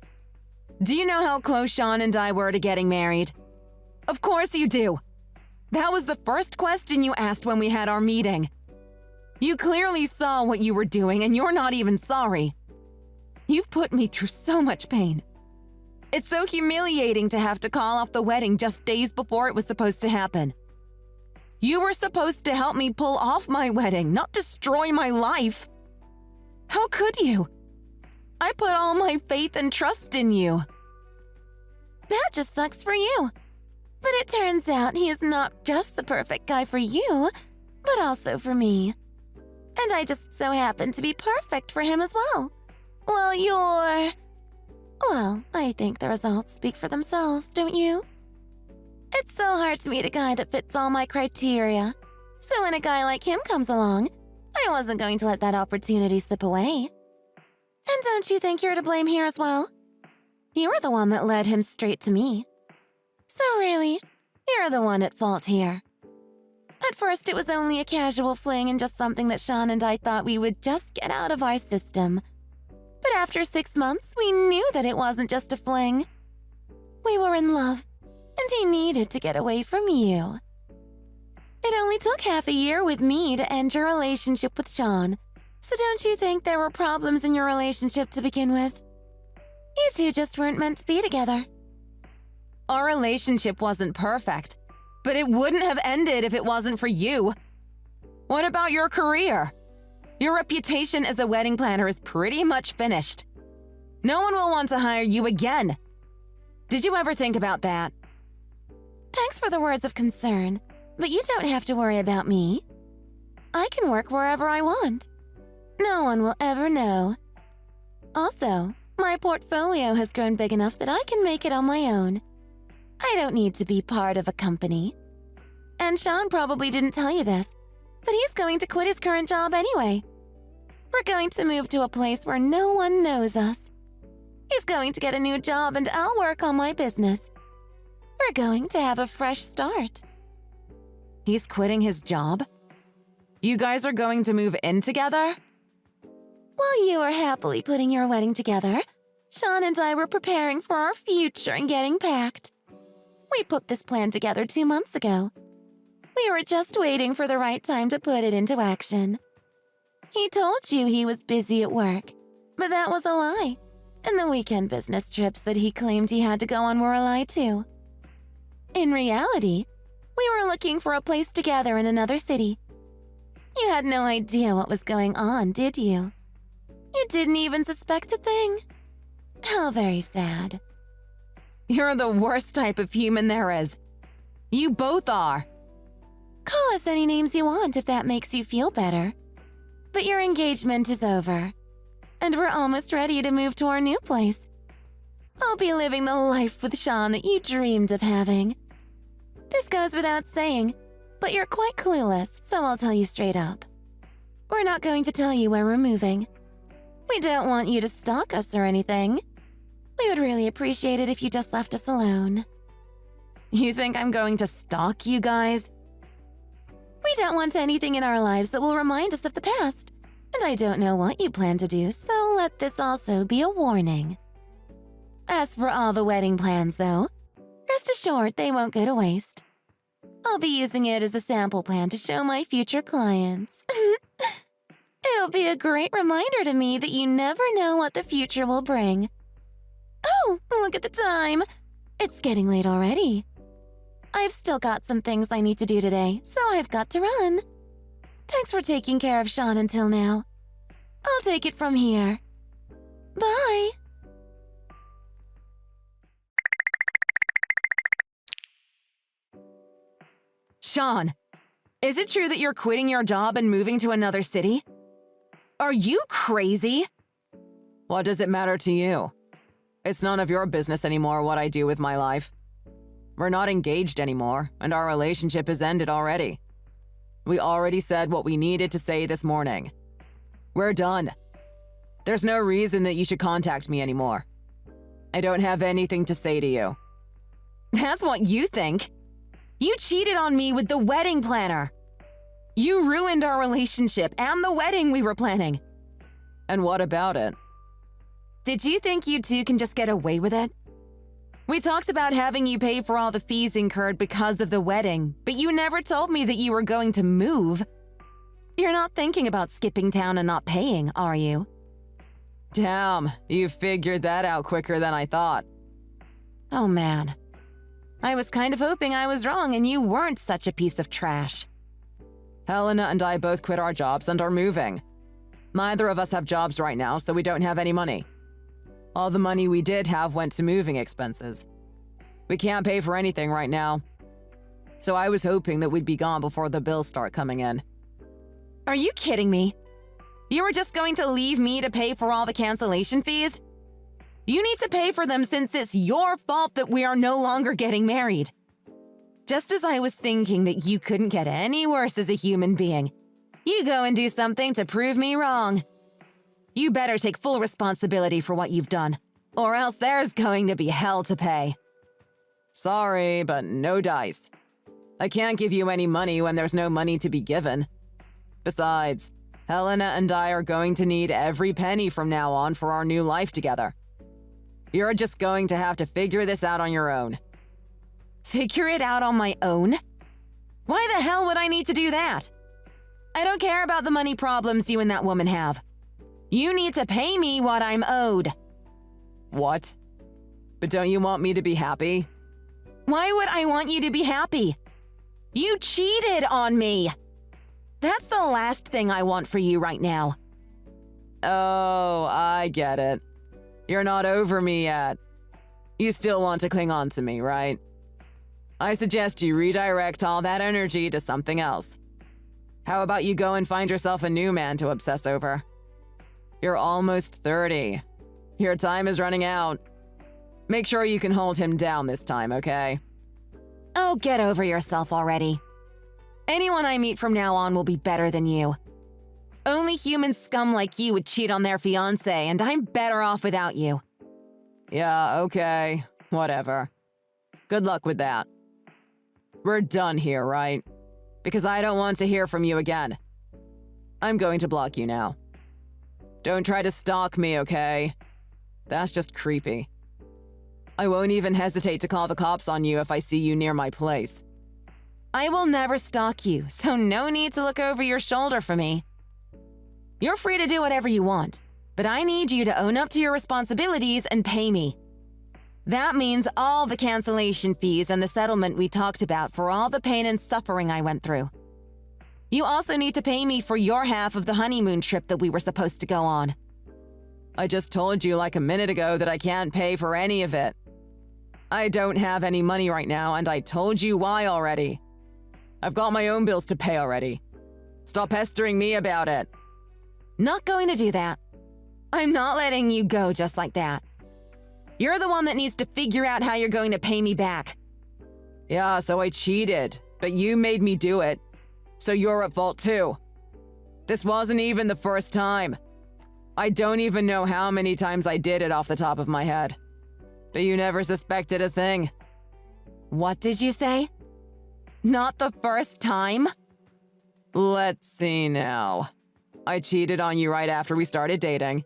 [SPEAKER 3] Do you know how close Sean and I were to getting married? Of course you do. That was the first question you asked when we had our meeting. You clearly saw what you were doing, and you're not even sorry. You've put me through so much pain. It's so humiliating to have to call off the wedding just days before it was supposed to happen. You were supposed to help me pull off my wedding, not destroy my life. How could you? I put all my faith and trust in you. That just sucks for you. But it turns out he is not just the perfect guy for you, but also for me. And I just so happen to be perfect for him as well. Well, I think the results speak for themselves, don't you? It's so hard to meet a guy that fits all my criteria. So when a guy like him comes along, I wasn't going to let that opportunity slip away. And don't you think you're to blame here as well? You're the one that led him straight to me. So really, you're the one at fault here. At first, it was only a casual fling and just something that Sean and I thought we would just get out of our system. But after 6 months, we knew that it wasn't just a fling. We were in love, and he needed to get away from you. It only took half a year with me to end your relationship with Sean, so don't you think there were problems in your relationship to begin with? You two just weren't meant to be together. Our relationship wasn't perfect, but it wouldn't have ended if it wasn't for you. What about your career? Your reputation as a wedding planner is pretty much finished. No one will want to hire you again. Did you ever think about that? Thanks for the words of concern, but you don't have to worry about me. I can work wherever I want. No one will ever know. Also, my portfolio has grown big enough that I can make it on my own. I don't need to be part of a company. And Sean probably didn't tell you this, but he's going to quit his current job anyway. We're going to move to a place where no one knows us. He's going to get a new job and I'll work on my business. We're going to have a fresh start. He's quitting his job? You guys are going to move in together? While you were happily putting your wedding together, Sean and I were preparing for our future and getting packed. We put this plan together 2 months ago. We were just waiting for the right time to put it into action. He told you he was busy at work, but that was a lie. And the weekend business trips that he claimed he had to go on were a lie too. In reality, we were looking for a place together in another city. You had no idea what was going on, did you? You didn't even suspect a thing. How very sad. You're the worst type of human there is. You both are. Call us any names you want if that makes you feel better. But your engagement is over, and we're almost ready to move to our new place. I'll be living the life with Sean that you dreamed of having. This goes without saying, but you're quite clueless, so I'll tell you straight up. We're not going to tell you where we're moving. We don't want you to stalk us or anything. We would really appreciate it if you just left us alone. You think I'm going to stalk you guys? We don't want anything in our lives that will remind us of the past, and I don't know what you plan to do, so let this also be a warning. As for all the wedding plans, though, rest assured they won't go to waste. I'll be using it as a sample plan to show my future clients. It'll be a great reminder to me that you never know what the future will bring. Oh, look at the time. It's getting late already. I've still got some things I need to do today, so I've got to run. Thanks for taking care of Sean until now. I'll take it from here. Bye. Sean, is it true that you're quitting your job and moving to another city? Are you crazy? What does it matter to you? It's none of your business anymore what I do with my life. We're not engaged anymore, and our relationship has ended already. We already said what we needed to say this morning. We're done. There's no reason that you should contact me anymore. I don't have anything to say to you. That's what you think. You cheated on me with the wedding planner. You ruined our relationship and the wedding we were planning. And what about it? Did you think you two can just get away with it? We talked about having you pay for all the fees incurred because of the wedding, but you never told me that you were going to move. You're not thinking about skipping town and not paying, are you? Damn, you figured that out quicker than I thought. Oh man. I was kind of hoping I was wrong and you weren't such a piece of trash. Helena and I both quit our jobs and are moving. Neither of us have jobs right now, so we don't have any money. All the money we did have went to moving expenses. We can't pay for anything right now. So I was hoping that we'd be gone before the bills start coming in. Are you kidding me? You were just going to leave me to pay for all the cancellation fees? You need to pay for them since it's your fault that we are no longer getting married. Just as I was thinking that you couldn't get any worse as a human being, you go and do something to prove me wrong. You better take full responsibility for what you've done, or else there's going to be hell to pay. Sorry, but no dice. I can't give you any money when there's no money to be given. Besides, Helena and I are going to need every penny from now on for our new life together. You're just going to have to figure this out on your own. Figure it out on my own? Why the hell would I need to do that? I don't care about the money problems you and that woman have. You need to pay me what I'm owed. What? But don't you want me to be happy? Why would I want you to be happy? You cheated on me. That's the last thing I want for you right now. Oh, I get it. You're not over me yet. You still want to cling on to me, right? I suggest you redirect all that energy to something else. How about you go and find yourself a new man to obsess over? You're almost 30. Your time is running out. Make sure you can hold him down this time, okay? Oh, get over yourself already. Anyone I meet from now on will be better than you. Only human scum like you would cheat on their fiancé, and I'm better off without you. Yeah, okay. Whatever. Good luck with that. We're done here, right? Because I don't want to hear from you again. I'm going to block you now. Don't try to stalk me, okay? That's just creepy. I won't even hesitate to call the cops on you if I see you near my place. I will never stalk you, so no need to look over your shoulder for me. You're free to do whatever you want, but I need you to own up to your responsibilities and pay me. That means all the cancellation fees and the settlement we talked about for all the pain and suffering I went through. You also need to pay me for your half of the honeymoon trip that we were supposed to go on. I just told you like a minute ago that I can't pay for any of it. I don't have any money right now, and I told you why already. I've got my own bills to pay already. Stop pestering me about it. Not going to do that. I'm not letting you go just like that. You're the one that needs to figure out how you're going to pay me back. Yeah, so I cheated, but you made me do it. So you're at fault too. This wasn't even the first time. I don't even know how many times I did it off the top of my head. But you never suspected a thing. What did you say? Not the first time? Let's see now. I cheated on you right after we started dating.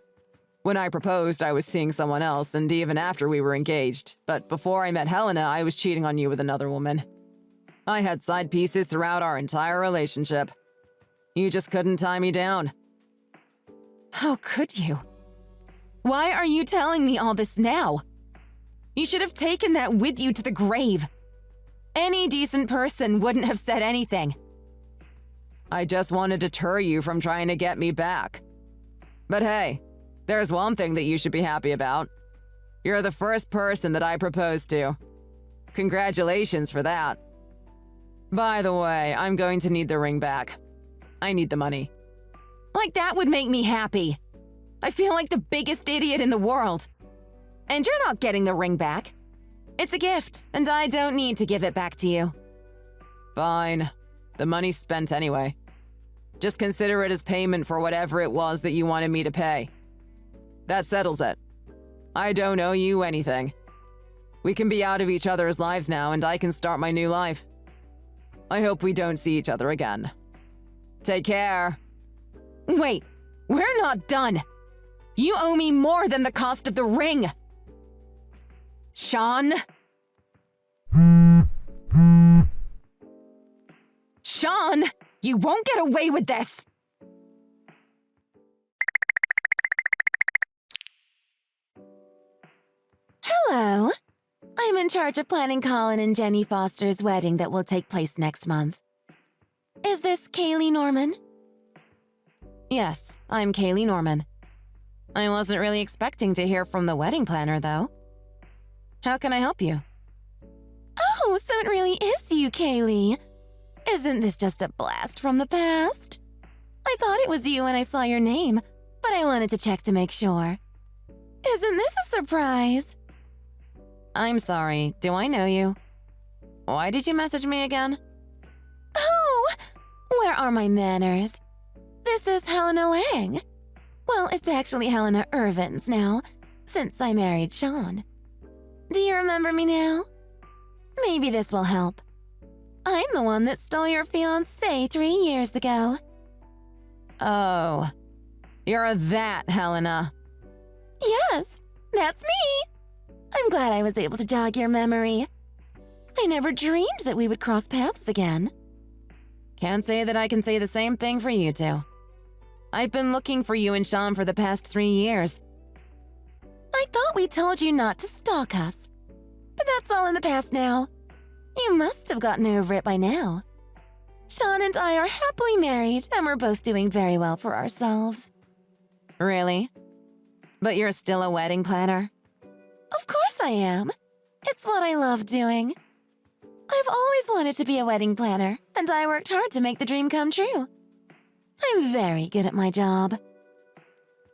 [SPEAKER 3] When I proposed, I was seeing someone else, and even after we were engaged. But before I met Helena, I was cheating on you with another woman. I had side pieces throughout our entire relationship. You just couldn't tie me down. How could you? Why are you telling me all this now? You should have taken that with you to the grave. Any decent person wouldn't have said anything. I just want to deter you from trying to get me back. But hey, there's one thing that you should be happy about. You're the first person that I proposed to. Congratulations for that. By the way, I'm going to need the ring back. I need the money. Like that would make me happy. I feel like the biggest idiot in the world. And you're not getting the ring back. It's a gift, and I don't need to give it back to you. Fine. The money's spent anyway. Just consider it as payment for whatever it was that you wanted me to pay. That settles it. I don't owe you anything. We can be out of each other's lives now, and I can start my new life. I hope we don't see each other again. Take care. Wait, we're not done. You owe me more than the cost of the ring. Sean? Sean, you won't get away with this! Hello. I'm in charge of planning Colin and Jenny Foster's wedding that will take place next month. Is this Kaylee Norman? Yes, I'm Kaylee Norman. I wasn't really expecting to hear from the wedding planner, though. How can I help you? Oh, so it really is you, Kaylee. Isn't this just a blast from the past? I thought it was you when I saw your name, but I wanted to check to make sure. Isn't this a surprise? I'm sorry, do I know you? Why did you message me again? Oh, where are my manners? This is Helena Lang. Well, it's actually Helena Irvins now, since I married Sean. Do you remember me now? Maybe this will help. I'm the one that stole your fiancé 3 years ago. Oh, you're that Helena. Yes, that's me. I'm glad I was able to jog your memory. I never dreamed that we would cross paths again. Can't say that I can say the same thing for you two. I've been looking for you and Sean for the past 3 years. I thought we told you not to stalk us. But that's all in the past now. You must have gotten over it by now. Sean and I are happily married, and we're both doing very well for ourselves. Really? But you're still a wedding planner? Of course I am. It's what I love doing. I've always wanted to be a wedding planner, and I worked hard to make the dream come true. I'm very good at my job.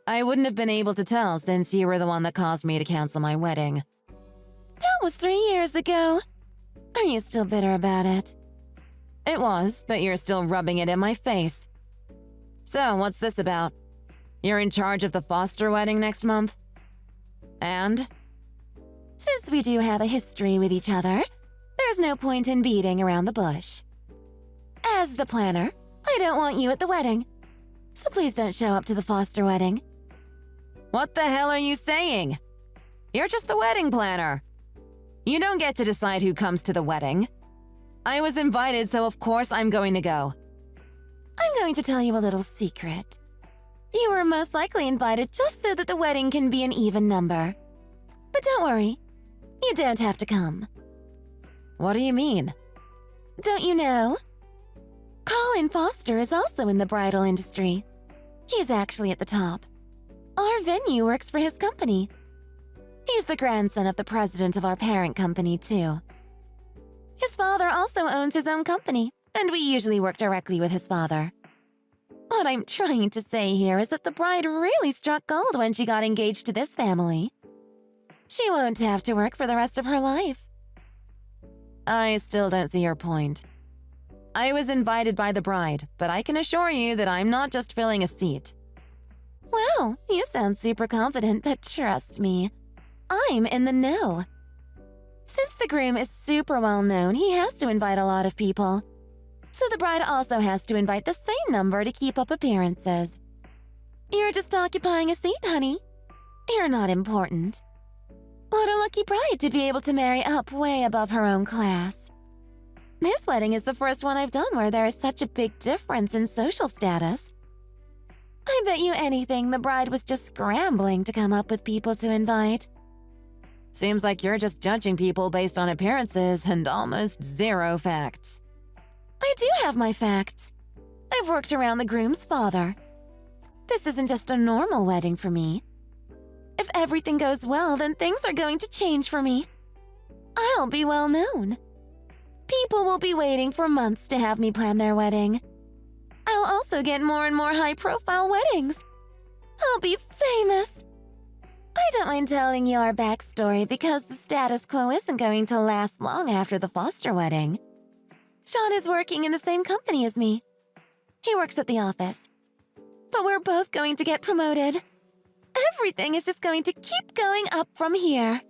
[SPEAKER 3] I wouldn't have been able to tell since you were the one that caused me to cancel my wedding. That was 3 years ago. Are you still bitter about it? It was, but you're still rubbing it in my face. So, what's this about? You're in charge of the Foster wedding next month? And? Since we do have a history with each other, there's no point in beating around the bush. As the planner, I don't want you at the wedding. So please don't show up to the Foster wedding. What the hell are you saying? You're just the wedding planner. You don't get to decide who comes to the wedding. I was invited, so of course I'm going to go. I'm going to tell you a little secret. You were most likely invited just so that the wedding can be an even number. But don't worry, you don't have to come. What do you mean? Don't you know? Colin Foster is also in the bridal industry. He's actually at the top. Our venue works for his company. He's the grandson of the president of our parent company, too. His father also owns his own company, and we usually work directly with his father. What I'm trying to say here is that the bride really struck gold when she got engaged to this family. She won't have to work for the rest of her life. I still don't see your point. I was invited by the bride, but I can assure you that I'm not just filling a seat. Wow, you sound super confident, but trust me, I'm in the know. Since the groom is super well known, he has to invite a lot of people. So the bride also has to invite the same number to keep up appearances. You're just occupying a seat, honey. You're not important. What a lucky bride to be able to marry up way above her own class. This wedding is the first one I've done where there is such a big difference in social status. I bet you anything the bride was just scrambling to come up with people to invite. Seems like you're just judging people based on appearances and almost zero facts. I do have my facts. I've worked around the groom's father. This isn't just a normal wedding for me. If everything goes well, then things are going to change for me. I'll be well known. People will be waiting for months to have me plan their wedding. I'll also get more and more high-profile weddings. I'll be famous. I don't mind telling you our backstory because the status quo isn't going to last long after the Foster wedding. Sean is working in the same company as me. He works at the office. But we're both going to get promoted. Everything is just going to keep going up from here.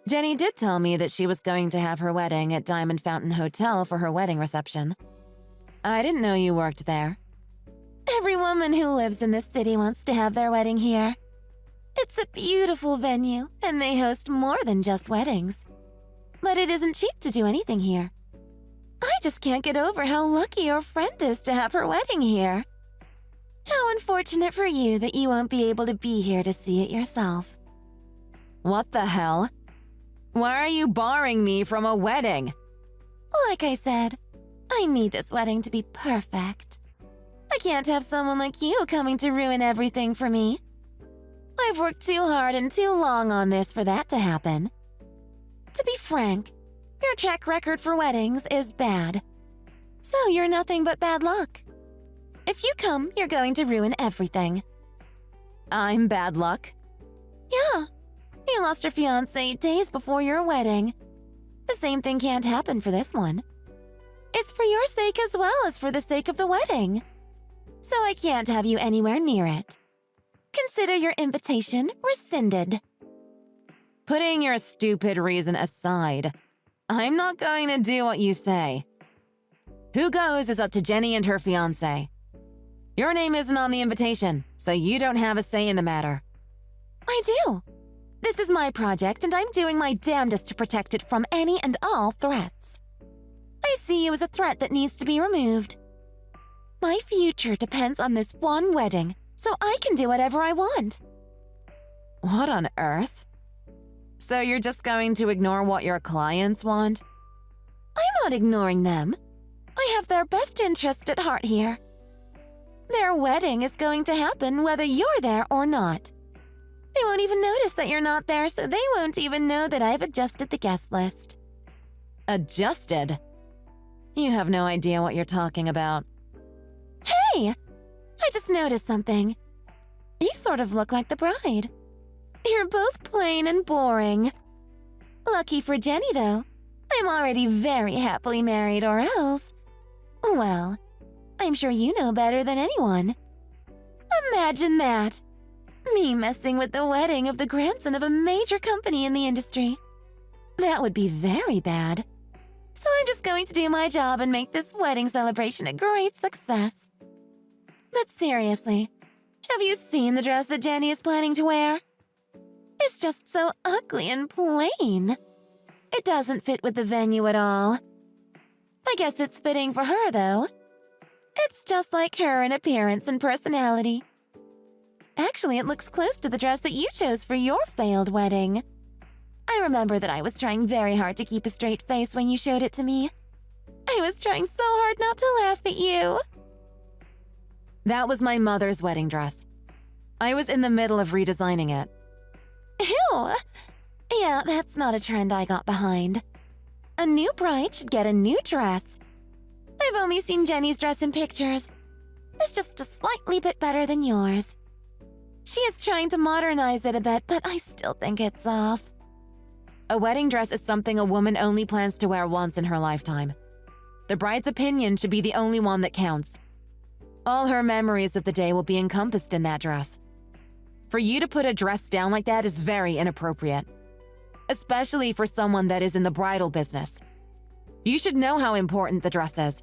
[SPEAKER 3] Jenny did tell me that she was going to have her wedding at Diamond Fountain Hotel for her wedding reception. I didn't know you worked there. Every woman who lives in this city wants to have their wedding here. It's a beautiful venue, and they host more than just weddings. But it isn't cheap to do anything here. I just can't get over how lucky your friend is to have her wedding here. How unfortunate for you that you won't be able to be here to see it yourself. What the hell? Why are you barring me from a wedding? Like I said, I need this wedding to be perfect. I can't have someone like you coming to ruin everything for me. I've worked too hard and too long on this for that to happen. To be frank, your track record for weddings is bad. So you're nothing but bad luck. If you come, you're going to ruin everything. I'm bad luck? Yeah. You lost your fiancé days before your wedding. The same thing can't happen for this one. It's for your sake as well as for the sake of the wedding. So I can't have you anywhere near it. Consider your invitation rescinded. Putting your stupid reason aside, I'm not going to do what you say. Who goes is up to Jenny and her fiancé. Your name isn't on the invitation, so you don't have a say in the matter. I do. This is my project, and I'm doing my damnedest to protect it from any and all threats. I see you as a threat that needs to be removed. My future depends on this one wedding, so I can do whatever I want. What on earth? So you're just going to ignore what your clients want? I'm not ignoring them. I have their best interest at heart here. Their wedding is going to happen whether you're there or not. They won't even notice that you're not there, so they won't even know that I've adjusted the guest list. Adjusted? You have no idea what you're talking about. Hey! I just noticed something. You sort of look like the bride. You're both plain and boring. Lucky for Jenny, though. I'm already very happily married, or else... Well, I'm sure you know better than anyone. Imagine that! Me messing with the wedding of the grandson of a major company in the industry. That would be very bad. So I'm just going to do my job and make this wedding celebration a great success. But seriously, have you seen the dress that Jenny is planning to wear? It's just so ugly and plain. It doesn't fit with the venue at all. I guess it's fitting for her, though. It's just like her in appearance and personality. Actually, it looks close to the dress that you chose for your failed wedding. I remember that I was trying very hard to keep a straight face when you showed it to me. I was trying so hard not to laugh at you. That was my mother's wedding dress. I was in the middle of redesigning it. Ew! Yeah, that's not a trend I got behind. A new bride should get a new dress. I've only seen Jenny's dress in pictures. It's just a slightly bit better than yours. She is trying to modernize it a bit, but I still think it's off. A wedding dress is something a woman only plans to wear once in her lifetime. The bride's opinion should be the only one that counts. All her memories of the day will be encompassed in that dress. For you to put a dress down like that is very inappropriate, especially for someone that is in the bridal business. You should know how important the dress is.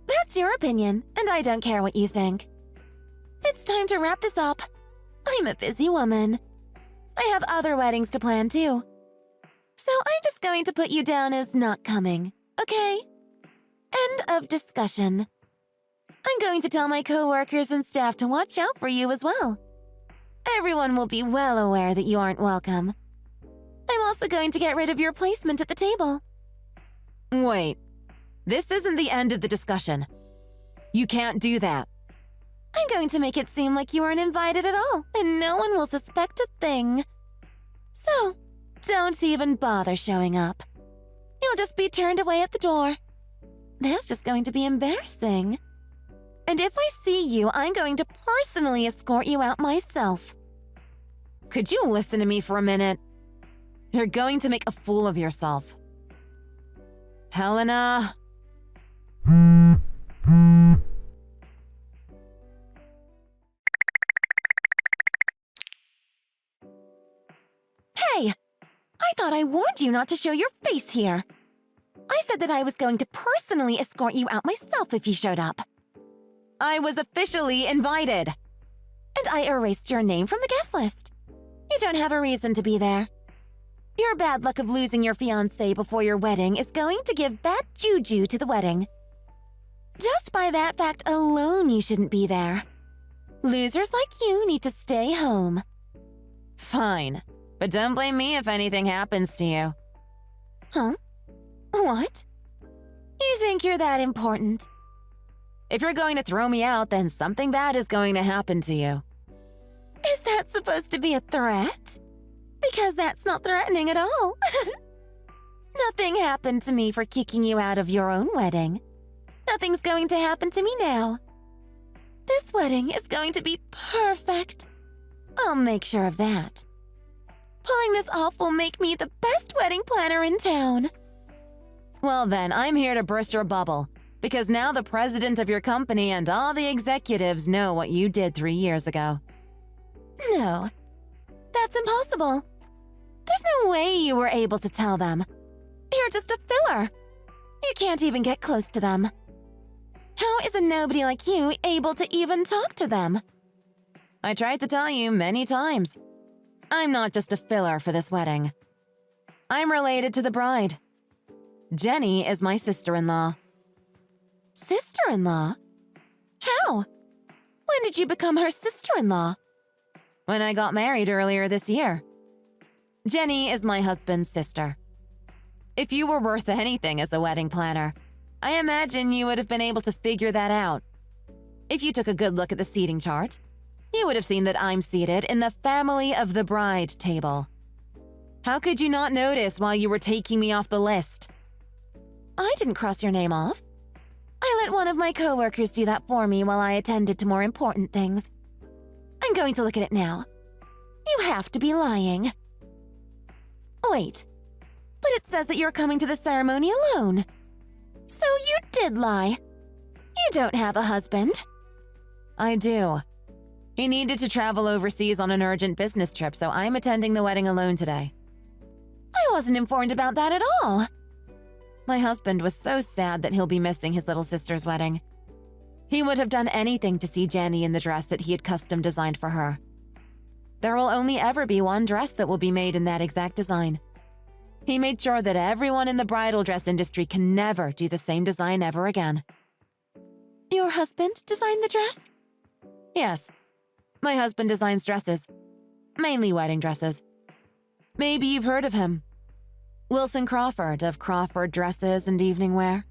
[SPEAKER 3] That's your opinion, and I don't care what you think. It's time to wrap this up. I'm a busy woman. I have other weddings to plan too. So I'm just going to put you down as not coming, okay? End of discussion. I'm going to tell my coworkers and staff to watch out for you as well. Everyone will be well aware that you aren't welcome. I'm also going to get rid of your placement at the table. Wait, this isn't the end of the discussion. You can't do that. I'm going to make it seem like you aren't invited at all, and no one will suspect a thing. So, don't even bother showing up. You'll just be turned away at the door. That's just going to be embarrassing. And if I see you, I'm going to personally escort you out myself. Could you listen to me for a minute? You're going to make a fool of yourself. Helena. Hey! I thought I warned you not to show your face here. I said that I was going to personally escort you out myself if you showed up. I was officially invited. And I erased your name from the guest list. You don't have a reason to be there. Your bad luck of losing your fiancé before your wedding is going to give bad juju to the wedding. Just by that fact alone, you shouldn't be there. Losers like you need to stay home. Fine, but don't blame me if anything happens to you. Huh? What? You think you're that important? If you're going to throw me out, then something bad is going to happen to you. Is that supposed to be a threat? Because that's not threatening at all. Nothing happened to me for kicking you out of your own wedding. Nothing's going to happen to me now. This wedding is going to be perfect. I'll make sure of that. Pulling this off will make me the best wedding planner in town. Well then, I'm here to burst your bubble, because now the president of your company and all the executives know what you did 3 years ago. No, that's impossible. There's no way you were able to tell them. You're just a filler. You can't even get close to them. How is a nobody like you able to even talk to them? I tried to tell you many times. I'm not just a filler for this wedding. I'm related to the bride. Jenny is my sister-in-law. Sister-in-law? How? When did you become her sister-in-law? When I got married earlier this year. Jenny is my husband's sister. If you were worth anything as a wedding planner, I imagine you would have been able to figure that out. If you took a good look at the seating chart, you would have seen that I'm seated in the family of the bride table. How could you not notice while you were taking me off the list? I didn't cross your name off. I let one of my coworkers do that for me while I attended to more important things. I'm going to look at it now. You have to be lying. Wait, but it says that you're coming to the ceremony alone. So you did lie. You don't have a husband. I do. He needed to travel overseas on an urgent business trip, so I'm attending the wedding alone today. I wasn't informed about that at all. My husband was so sad that he'll be missing his little sister's wedding. He would have done anything to see Jenny in the dress that he had custom designed for her. There will only ever be one dress that will be made in that exact design. He made sure that everyone in the bridal dress industry can never do the same design ever again.
[SPEAKER 2] Your husband designed the dress?
[SPEAKER 3] Yes. My husband designs dresses. Mainly wedding dresses. Maybe you've heard of him. Wilson Crawford of Crawford Dresses and Evening Wear.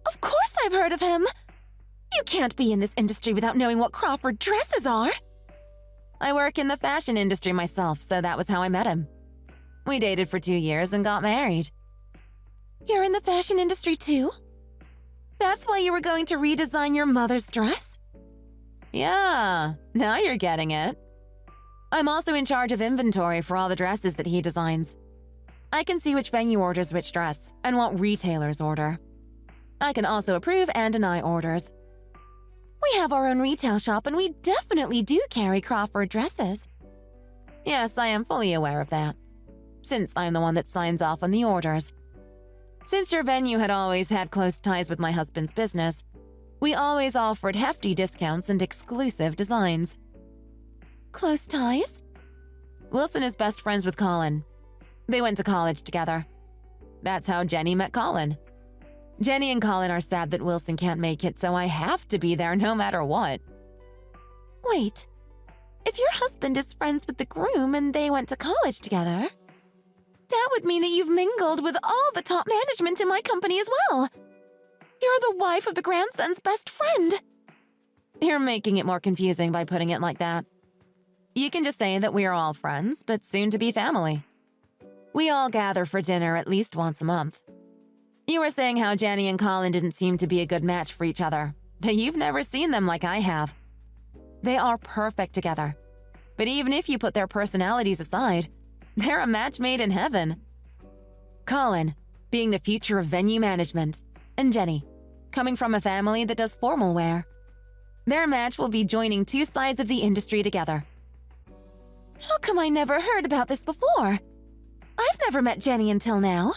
[SPEAKER 2] Of course I've heard of him! You can't be in this industry without knowing what Crawford dresses are!
[SPEAKER 3] I work in the fashion industry myself, so that was how I met him. We dated for 2 years and got married.
[SPEAKER 2] You're in the fashion industry too? That's why you were going to redesign your mother's dress?
[SPEAKER 3] Yeah, now you're getting it. I'm also in charge of inventory for all the dresses that he designs. I can see which venue orders which dress and what retailers order. I can also approve and deny orders.
[SPEAKER 2] We have our own retail shop and we definitely do carry Crawford dresses.
[SPEAKER 3] Yes, I am fully aware of that, since I'm the one that signs off on the orders. Since your venue had always had close ties with my husband's business, we always offered hefty discounts and exclusive designs.
[SPEAKER 2] Close ties?
[SPEAKER 3] Wilson is best friends with Colin. They went to college together. That's how Jenny met Colin. Jenny and Colin are sad that Wilson can't make it, so I have to be there no matter what.
[SPEAKER 2] Wait, if your husband is friends with the groom and they went to college together, that would mean that you've mingled with all the top management in my company as well. You're the wife of the grandson's best friend.
[SPEAKER 3] You're making it more confusing by putting it like that. You can just say that we are all friends, but soon to be family. We all gather for dinner at least once a month. You were saying how Jenny and Colin didn't seem to be a good match for each other, but you've never seen them like I have. They are perfect together. But even if you put their personalities aside, they're a match made in heaven. Colin, being the future of venue management, and Jenny, coming from a family that does formal wear. Their match will be joining two sides of the industry together.
[SPEAKER 2] How come I never heard about this before? I've never met Jenny until now.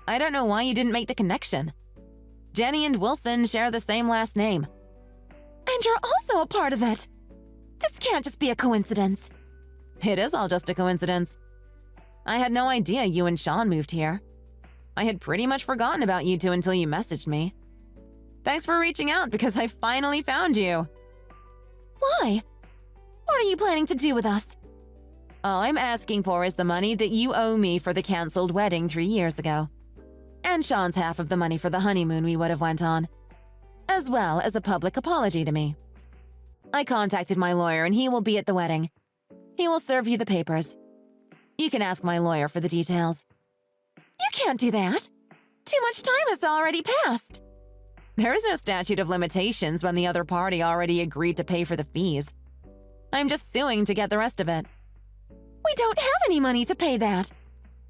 [SPEAKER 3] I don't know why you didn't make the connection. Jenny and Wilson share the same last name.
[SPEAKER 2] And you're also a part of it. This can't just be a coincidence.
[SPEAKER 3] It is all just a coincidence. I had no idea you and Sean moved here. I had pretty much forgotten about you two until you messaged me. Thanks for reaching out because I finally found you.
[SPEAKER 2] Why? What are you planning to do with us?
[SPEAKER 3] All I'm asking for is the money that you owe me for the cancelled wedding 3 years ago. And Sean's half of the money for the honeymoon we would have went on, as well as a public apology to me. I contacted my lawyer and he will be at the wedding. He will serve you the papers. You can ask my lawyer for the details.
[SPEAKER 2] You can't do that. Too much time has already passed.
[SPEAKER 3] There is no statute of limitations when the other party already agreed to pay for the fees. I'm just suing to get the rest of it.
[SPEAKER 2] We don't have any money to pay that.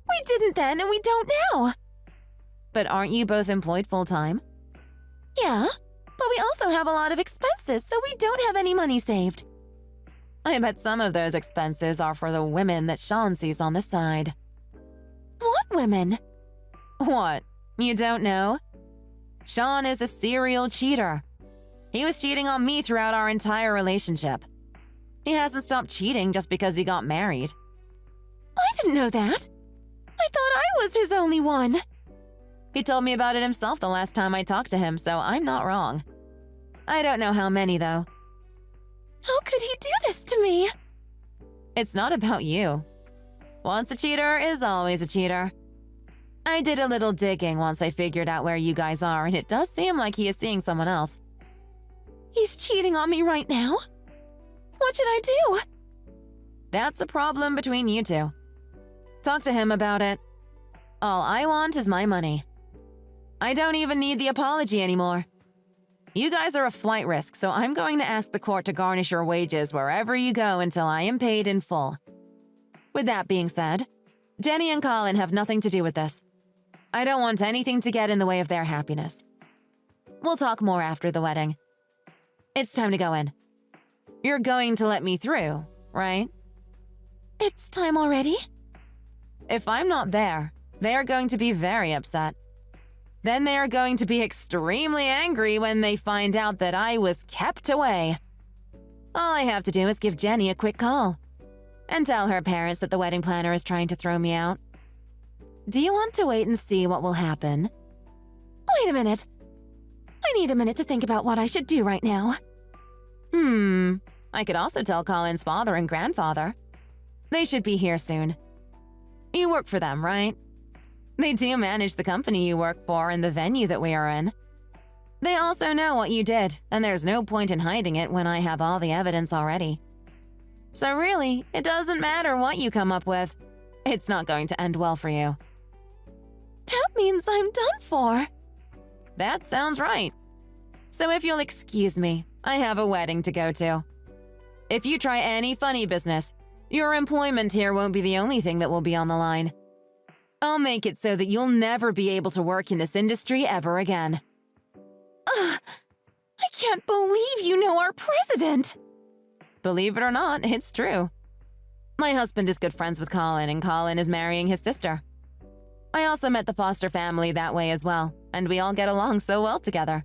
[SPEAKER 2] We didn't then and we don't now.
[SPEAKER 3] But aren't you both employed full-time?
[SPEAKER 2] Yeah, but we also have a lot of expenses, so we don't have any money saved.
[SPEAKER 3] I bet some of those expenses are for the women that Sean sees on the side.
[SPEAKER 2] What women?
[SPEAKER 3] What? You don't know? Sean is a serial cheater. He was cheating on me throughout our entire relationship. He hasn't stopped cheating just because he got married.
[SPEAKER 2] I didn't know that. I thought I was his only one.
[SPEAKER 3] He told me about it himself the last time I talked to him, so I'm not wrong. I don't know how many, though.
[SPEAKER 2] How could he do this to me?
[SPEAKER 3] It's not about you. Once a cheater is always a cheater. I did a little digging once I figured out where you guys are, and it does seem like he is seeing someone else.
[SPEAKER 2] He's cheating on me right now? What should I do?
[SPEAKER 3] That's a problem between you two. Talk to him about it. All I want is my money. I don't even need the apology anymore. You guys are a flight risk, so I'm going to ask the court to garnish your wages wherever you go until I am paid in full. With that being said, Jenny and Colin have nothing to do with this. I don't want anything to get in the way of their happiness. We'll talk more after the wedding. It's time to go in. You're going to let me through, right?
[SPEAKER 2] It's time already?
[SPEAKER 3] If I'm not there, they are going to be very upset. Then they are going to be extremely angry when they find out that I was kept away. All I have to do is give Jenny a quick call and tell her parents that the wedding planner is trying to throw me out. Do you want to wait and see what will happen? Wait a minute. I need a minute to think about what I should do right now. I could also tell Colin's father and grandfather. They should be here soon. You work for them, right? They do manage the company you work for and the venue that we are in. They also know what you did, and there's no point in hiding it when I have all the evidence already. So really, it doesn't matter what you come up with. It's not going to end well for you. That means I'm done for. That sounds right. So if you'll excuse me, I have a wedding to go to. If you try any funny business, your employment here won't be the only thing that will be on the line. I'll make it so that you'll never be able to work in this industry ever again. I can't believe you know our president! Believe it or not, it's true. My husband is good friends with Colin, and Colin is marrying his sister. I also met the Foster family that way as well, and we all get along so well together.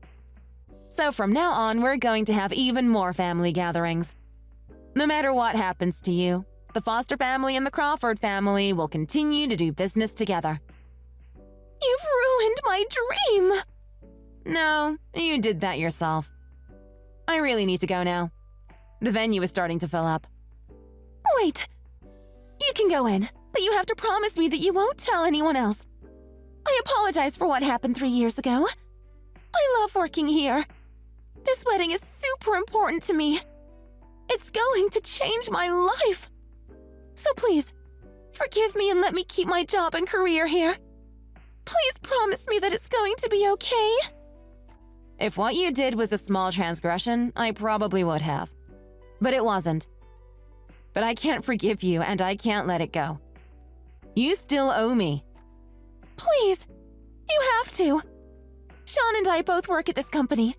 [SPEAKER 3] So from now on, we're going to have even more family gatherings. No matter what happens to you, the Foster family and the Crawford family will continue to do business together. You've ruined my dream! No, you did that yourself. I really need to go now. The venue is starting to fill up. Wait. You can go in, but you have to promise me that you won't tell anyone else. I apologize for what happened 3 years ago. I love working here. This wedding is super important to me. It's going to change my life. So please, forgive me and let me keep my job and career here. Please promise me that it's going to be okay. If what you did was a small transgression, I probably would have. But it wasn't. But I can't forgive you, and I can't let it go. You still owe me. Please, you have to. Sean and I both work at this company.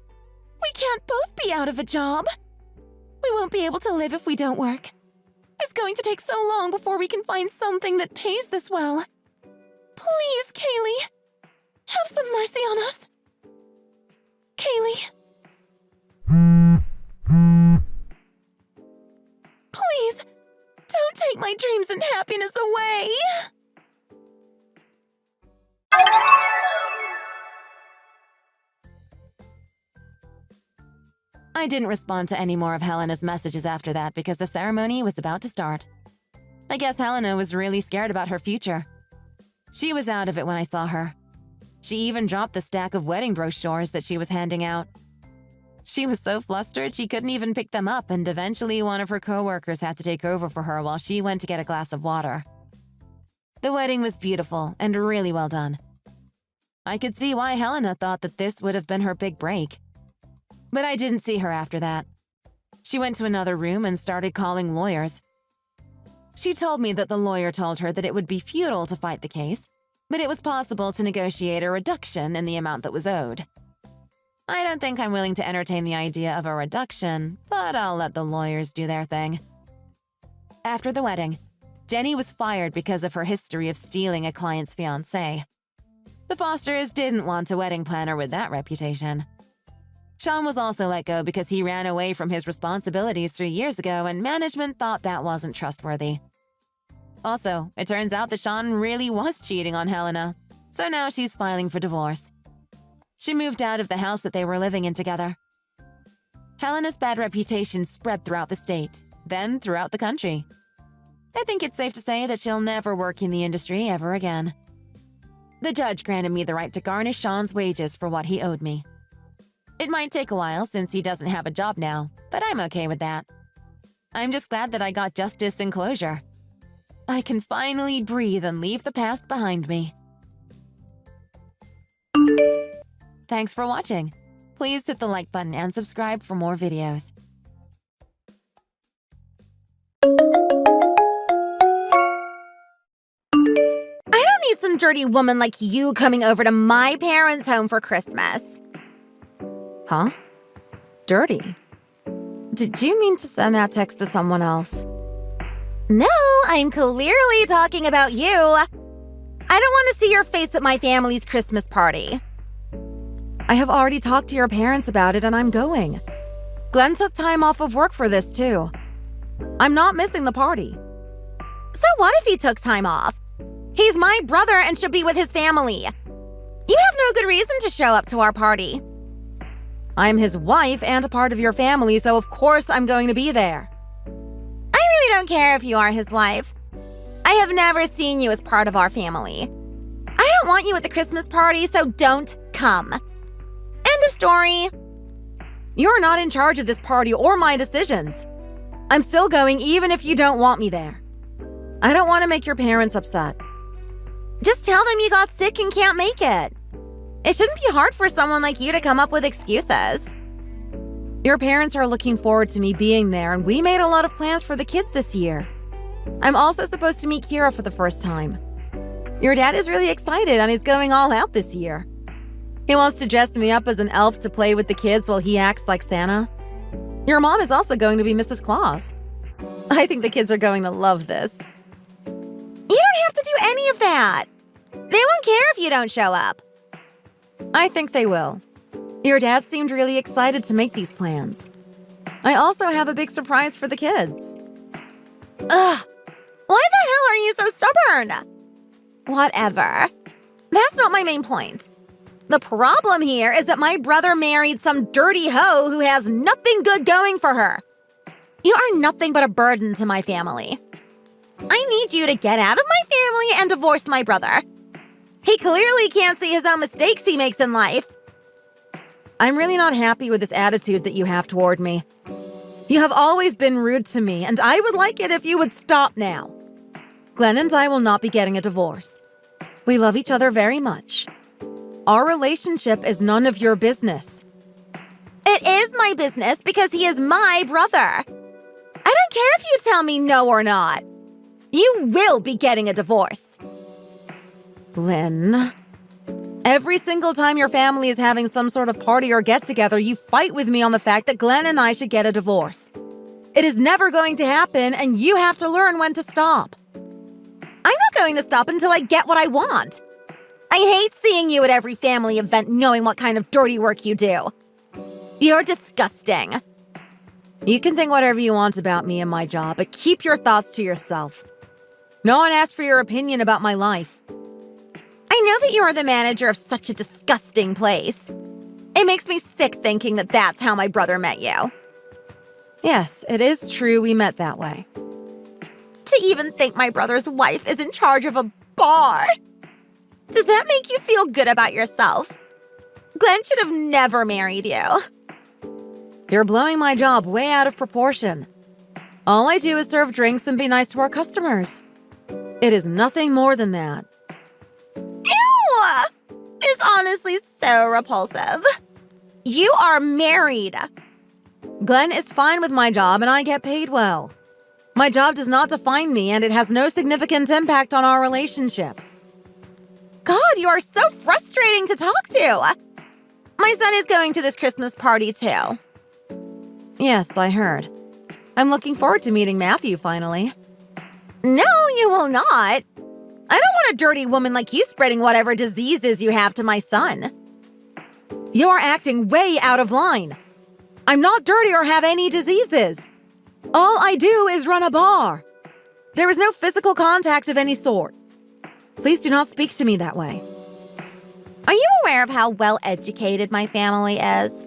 [SPEAKER 3] We can't both be out of a job. We won't be able to live if we don't work. It's going to take so long before we can find something that pays this well. Please, Kaylee, have some mercy on us. Kaylee. Please, don't take my dreams and happiness away. I didn't respond to any more of Helena's messages after that because the ceremony was about to start. I guess Helena was really scared about her future. She was out of it when I saw her. She even dropped the stack of wedding brochures that she was handing out. She was so flustered she couldn't even pick them up, and eventually one of her coworkers had to take over for her while she went to get a glass of water. The wedding was beautiful and really well done. I could see why Helena thought that this would have been her big break. But I didn't see her after that. She went to another room and started calling lawyers. She told me that the lawyer told her that it would be futile to fight the case, but it was possible to negotiate a reduction in the amount that was owed. I don't think I'm willing to entertain the idea of a reduction, but I'll let the lawyers do their thing. After the wedding, Jenny was fired because of her history of stealing a client's fiancé. The Fosters didn't want a wedding planner with that reputation. Sean was also let go because he ran away from his responsibilities 3 years ago, and management thought that wasn't trustworthy. Also, it turns out that Sean really was cheating on Helena, so now she's filing for divorce. She moved out of the house that they were living in together. Helena's bad reputation spread throughout the state, then throughout the country. I think it's safe to say that she'll never work in the industry ever again. The judge granted me the right to garnish Sean's wages for what he owed me. It might take a while since he doesn't have a job now, but I'm okay with that. I'm just glad that I got justice and closure. I can finally breathe and leave the past behind me. Thanks for watching. Please hit the like button and subscribe for more videos.
[SPEAKER 4] I don't need some dirty woman like you coming over to my parents' home for Christmas.
[SPEAKER 3] Huh? Dirty? Did you mean to send that text to someone else?
[SPEAKER 4] No, I'm clearly talking about you. I don't want to see your face at my family's Christmas party.
[SPEAKER 3] I have already talked to your parents about it and I'm going. Glenn took time off of work for this too. I'm not missing the party.
[SPEAKER 4] So what if he took time off? He's my brother and should be with his family. You have no good reason to show up to our party.
[SPEAKER 3] I'm his wife and a part of your family, so of course I'm going to be there.
[SPEAKER 4] I really don't care if you are his wife. I have never seen you as part of our family. I don't want you at the Christmas party, so don't come. End of story.
[SPEAKER 3] You're not in charge of this party or my decisions. I'm still going even if you don't want me there. I don't want to make your parents upset.
[SPEAKER 4] Just tell them you got sick and can't make it. It shouldn't be hard for someone like you to come up with excuses.
[SPEAKER 3] Your parents are looking forward to me being there, and we made a lot of plans for the kids this year. I'm also supposed to meet Kira for the first time. Your dad is really excited and he's going all out this year. He wants to dress me up as an elf to play with the kids while he acts like Santa. Your mom is also going to be Mrs. Claus. I think the kids are going to love this.
[SPEAKER 4] You don't have to do any of that. They won't care if you don't show up.
[SPEAKER 3] I think they will. Your dad seemed really excited to make these plans. I also have a big surprise for the kids.
[SPEAKER 4] Ugh. Why the hell are you so stubborn? Whatever. That's not my main point. The problem here is that my brother married some dirty hoe who has nothing good going for her. You are nothing but a burden to my family. I need you to get out of my family and divorce my brother. He clearly can't see his own mistakes he makes in life.
[SPEAKER 3] I'm really not happy with this attitude that you have toward me. You have always been rude to me, and I would like it if you would stop now. Glenn and I will not be getting a divorce. We love each other very much. Our relationship is none of your business.
[SPEAKER 4] It is my business because he is my brother. I don't care if you tell me no or not. You will be getting a divorce.
[SPEAKER 3] Lynn, every single time your family is having some sort of party or get-together, you fight with me on the fact that Glenn and I should get a divorce. It is never going to happen, and you have to learn when to stop.
[SPEAKER 4] I'm not going to stop until I get what I want. I hate seeing you at every family event knowing what kind of dirty work you do. You're disgusting.
[SPEAKER 3] You can think whatever you want about me and my job, but keep your thoughts to yourself. No one asked for your opinion about my life.
[SPEAKER 4] I know that you're the manager of such a disgusting place. It makes me sick thinking that that's how my brother met you.
[SPEAKER 3] Yes, it is true we met that way.
[SPEAKER 4] To even think my brother's wife is in charge of a bar. Does that make you feel good about yourself? Glenn should have never married you.
[SPEAKER 3] You're blowing my job way out of proportion. All I do is serve drinks and be nice to our customers. It is nothing more than that.
[SPEAKER 4] Ew! It's honestly so repulsive. You are married.
[SPEAKER 3] Glenn is fine with my job and I get paid well. My job does not define me and it has no significant impact on our relationship.
[SPEAKER 4] God, you are so frustrating to talk to. My son is going to this Christmas party too.
[SPEAKER 3] Yes, I heard. I'm looking forward to meeting Matthew finally.
[SPEAKER 4] No, you will not. I don't want a dirty woman like you spreading whatever diseases you have to my son.
[SPEAKER 3] You're acting way out of line. I'm not dirty or have any diseases. All I do is run a bar. There is no physical contact of any sort. Please do not speak to me that way.
[SPEAKER 4] Are you aware of how well-educated my family is?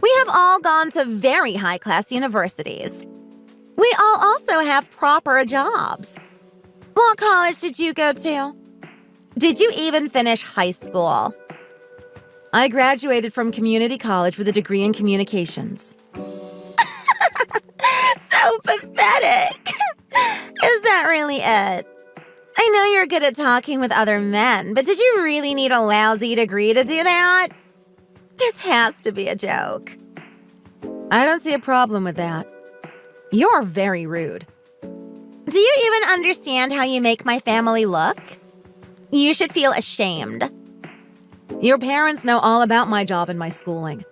[SPEAKER 4] We have all gone to very high-class universities. We all also have proper jobs. What college did you go to? Did you even finish high school?
[SPEAKER 3] I graduated from community college with a degree in communications.
[SPEAKER 4] So pathetic. Is that really it? I know you're good at talking with other men, but did you really need a lousy degree to do that? This has to be a joke.
[SPEAKER 3] I don't see a problem with that. You're very rude.
[SPEAKER 4] Do you even understand how you make my family look? You should feel ashamed.
[SPEAKER 3] Your parents know all about my job and my schooling.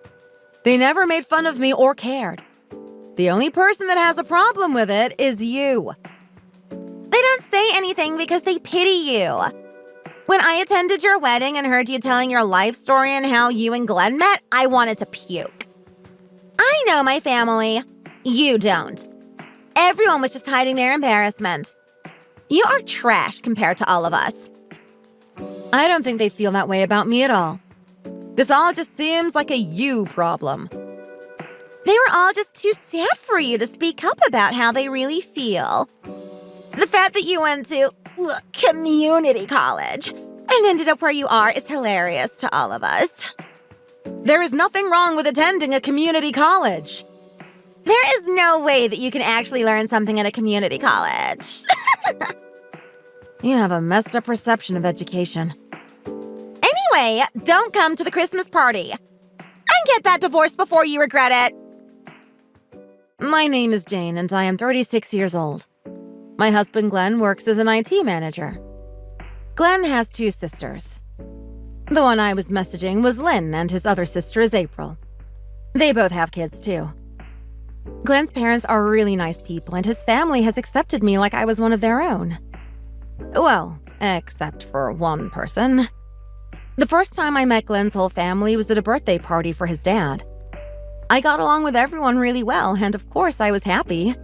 [SPEAKER 3] They never made fun of me or cared. The only person that has a problem with it is you.
[SPEAKER 4] They don't say anything because they pity you. When I attended your wedding and heard you telling your life story and how you and Glenn met, I wanted to puke. I know my family. You don't. Everyone was just hiding their embarrassment. You are trash compared to all of us.
[SPEAKER 3] I don't think they feel that way about me at all. This all just seems like a you problem.
[SPEAKER 4] They were all just too sad for you to speak up about how they really feel. The fact that you went to community college and ended up where you are is hilarious to all of us.
[SPEAKER 3] There is nothing wrong with attending a community college.
[SPEAKER 4] There is no way that you can actually learn something at a community college.
[SPEAKER 3] You have a messed up perception of education.
[SPEAKER 4] Anyway, don't come to the Christmas party. And get that divorce before you regret it.
[SPEAKER 3] My name is Jane, and I am 36 years old. My husband Glenn works as an IT manager. Glenn has 2 sisters. The one I was messaging was Lynn, and his other sister is April. They both have kids, too. Glenn's parents are really nice people, and his family has accepted me like I was one of their own. Well, except for one person. The first time I met Glenn's whole family was at a birthday party for his dad. I got along with everyone really well, and of course I was happy.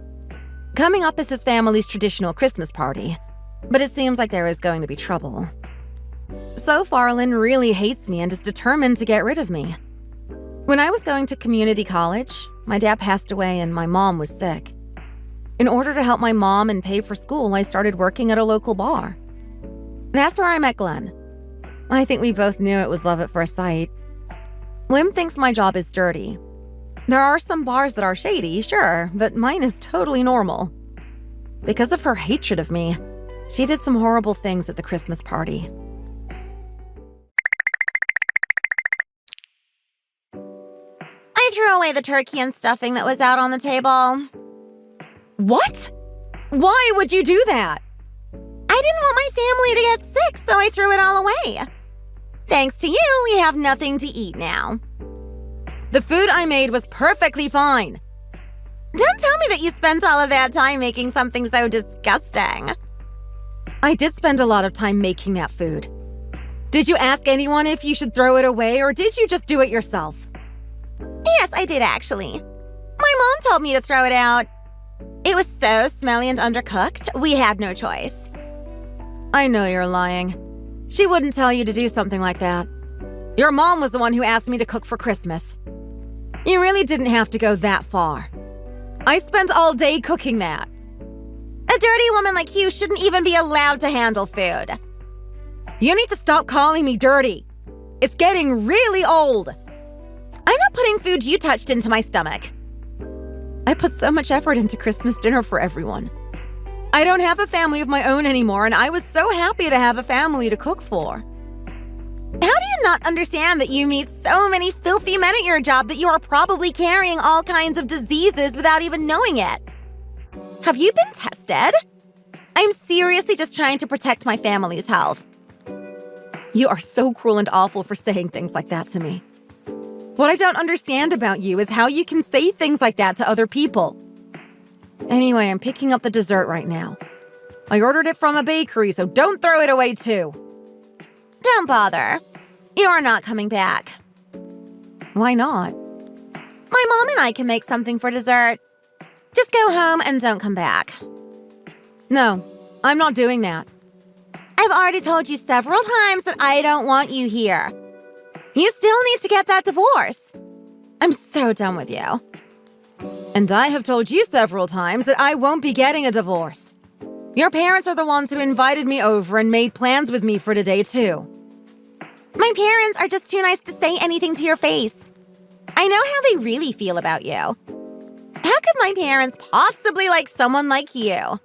[SPEAKER 3] Coming up is his family's traditional Christmas party, but it seems like there is going to be trouble. So far, Lynn really hates me and is determined to get rid of me. When I was going to community college, my dad passed away and my mom was sick. In order to help my mom and pay for school, I started working at a local bar. That's where I met Glenn. I think we both knew it was love at first sight. Lynn thinks my job is dirty. There are some bars that are shady, sure, but mine is totally normal. Because of her hatred of me, she did some horrible things at the Christmas party.
[SPEAKER 4] I threw away the turkey and stuffing that was out on the table.
[SPEAKER 3] What? Why would you do that?
[SPEAKER 4] I didn't want my family to get sick, so I threw it all away. Thanks to you, we have nothing to eat now.
[SPEAKER 3] The food I made was perfectly fine.
[SPEAKER 4] Don't tell me that you spent all of that time making something so disgusting.
[SPEAKER 3] I did spend a lot of time making that food. Did you ask anyone if you should throw it away, or did you just do it yourself?
[SPEAKER 4] Yes, I did actually. My mom told me to throw it out. It was so smelly and undercooked, we had no choice.
[SPEAKER 3] I know you're lying. She wouldn't tell you to do something like that. Your mom was the one who asked me to cook for Christmas. You really didn't have to go that far. I spent all day cooking that.
[SPEAKER 4] A dirty woman like you shouldn't even be allowed to handle food.
[SPEAKER 3] You need to stop calling me dirty. It's getting really old.
[SPEAKER 4] I'm not putting food you touched into my stomach.
[SPEAKER 3] I put so much effort into Christmas dinner for everyone. I don't have a family of my own anymore, and I was so happy to have a family to cook for.
[SPEAKER 4] How do you not understand that you meet so many filthy men at your job that you are probably carrying all kinds of diseases without even knowing it? Have you been tested? I'm seriously just trying to protect my family's health.
[SPEAKER 3] You are so cruel and awful for saying things like that to me. What I don't understand about you is how you can say things like that to other people. Anyway, I'm picking up the dessert right now. I ordered it from a bakery, so don't throw it away too.
[SPEAKER 4] Don't bother. You're not coming back.
[SPEAKER 3] Why not?
[SPEAKER 4] My mom and I can make something for dessert. Just go home and don't come back.
[SPEAKER 3] No, I'm not doing that.
[SPEAKER 4] I've already told you several times that I don't want you here. You still need to get that divorce. I'm so done with you.
[SPEAKER 3] And I have told you several times that I won't be getting a divorce. Your parents are the ones who invited me over and made plans with me for today, too.
[SPEAKER 4] My parents are just too nice to say anything to your face. I know how they really feel about you. How could my parents possibly like someone like you?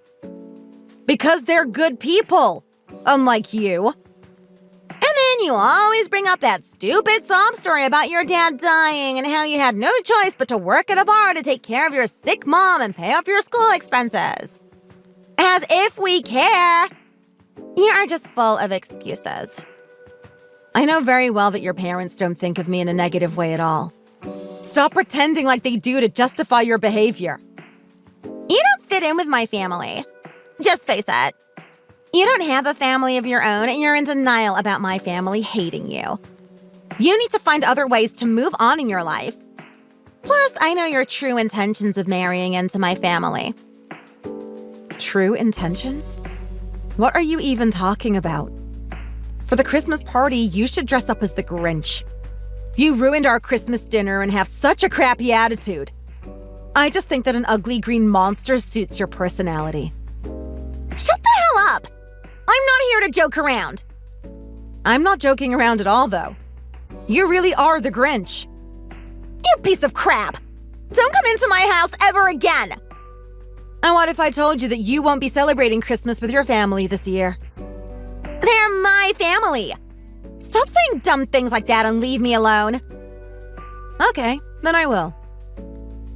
[SPEAKER 3] Because they're good people, unlike you.
[SPEAKER 4] And then you always bring up that stupid sob story about your dad dying and how you had no choice but to work at a bar to take care of your sick mom and pay off your school expenses. As if we care. You are just full of excuses.
[SPEAKER 3] I know very well that your parents don't think of me in a negative way at all. Stop pretending like they do to justify your behavior.
[SPEAKER 4] You don't fit in with my family. Just face it. You don't have a family of your own, and you're in denial about my family hating you. You need to find other ways to move on in your life. Plus, I know your true intentions of marrying into my family.
[SPEAKER 3] True intentions? What are you even talking about? For the Christmas party, you should dress up as the Grinch. You ruined our Christmas dinner and have such a crappy attitude. I just think that an ugly green monster suits your personality.
[SPEAKER 4] Shut the hell up! I'm not here to joke around.
[SPEAKER 3] I'm not joking around at all, though. You really are the Grinch.
[SPEAKER 4] You piece of crap! Don't come into my house ever again!
[SPEAKER 3] And what if I told you that you won't be celebrating Christmas with your family this year?
[SPEAKER 4] They're my family! Stop saying dumb things like that and leave me alone.
[SPEAKER 3] Okay, then I will.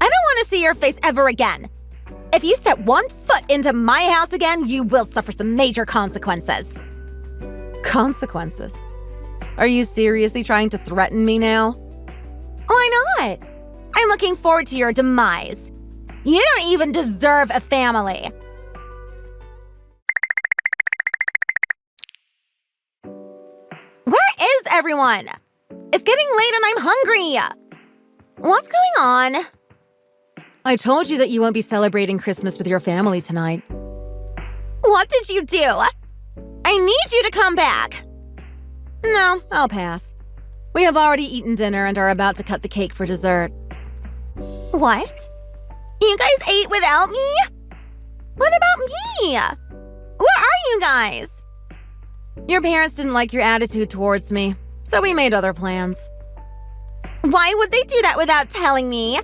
[SPEAKER 4] I don't want to see your face ever again. If you step 1 foot into my house again, you will suffer some major consequences.
[SPEAKER 3] Consequences? Are you seriously trying to threaten me now?
[SPEAKER 4] Why not? I'm looking forward to your demise. You don't even deserve a family. Where is everyone? It's getting late and I'm hungry. What's going on?
[SPEAKER 3] I told you that you won't be celebrating Christmas with your family tonight.
[SPEAKER 4] What did you do? I need you to come back.
[SPEAKER 3] No, I'll pass. We have already eaten dinner and are about to cut the cake for dessert.
[SPEAKER 4] What? You guys ate without me? What about me? Where are you guys?
[SPEAKER 3] Your parents didn't like your attitude towards me, so we made other plans.
[SPEAKER 4] Why would they do that without telling me?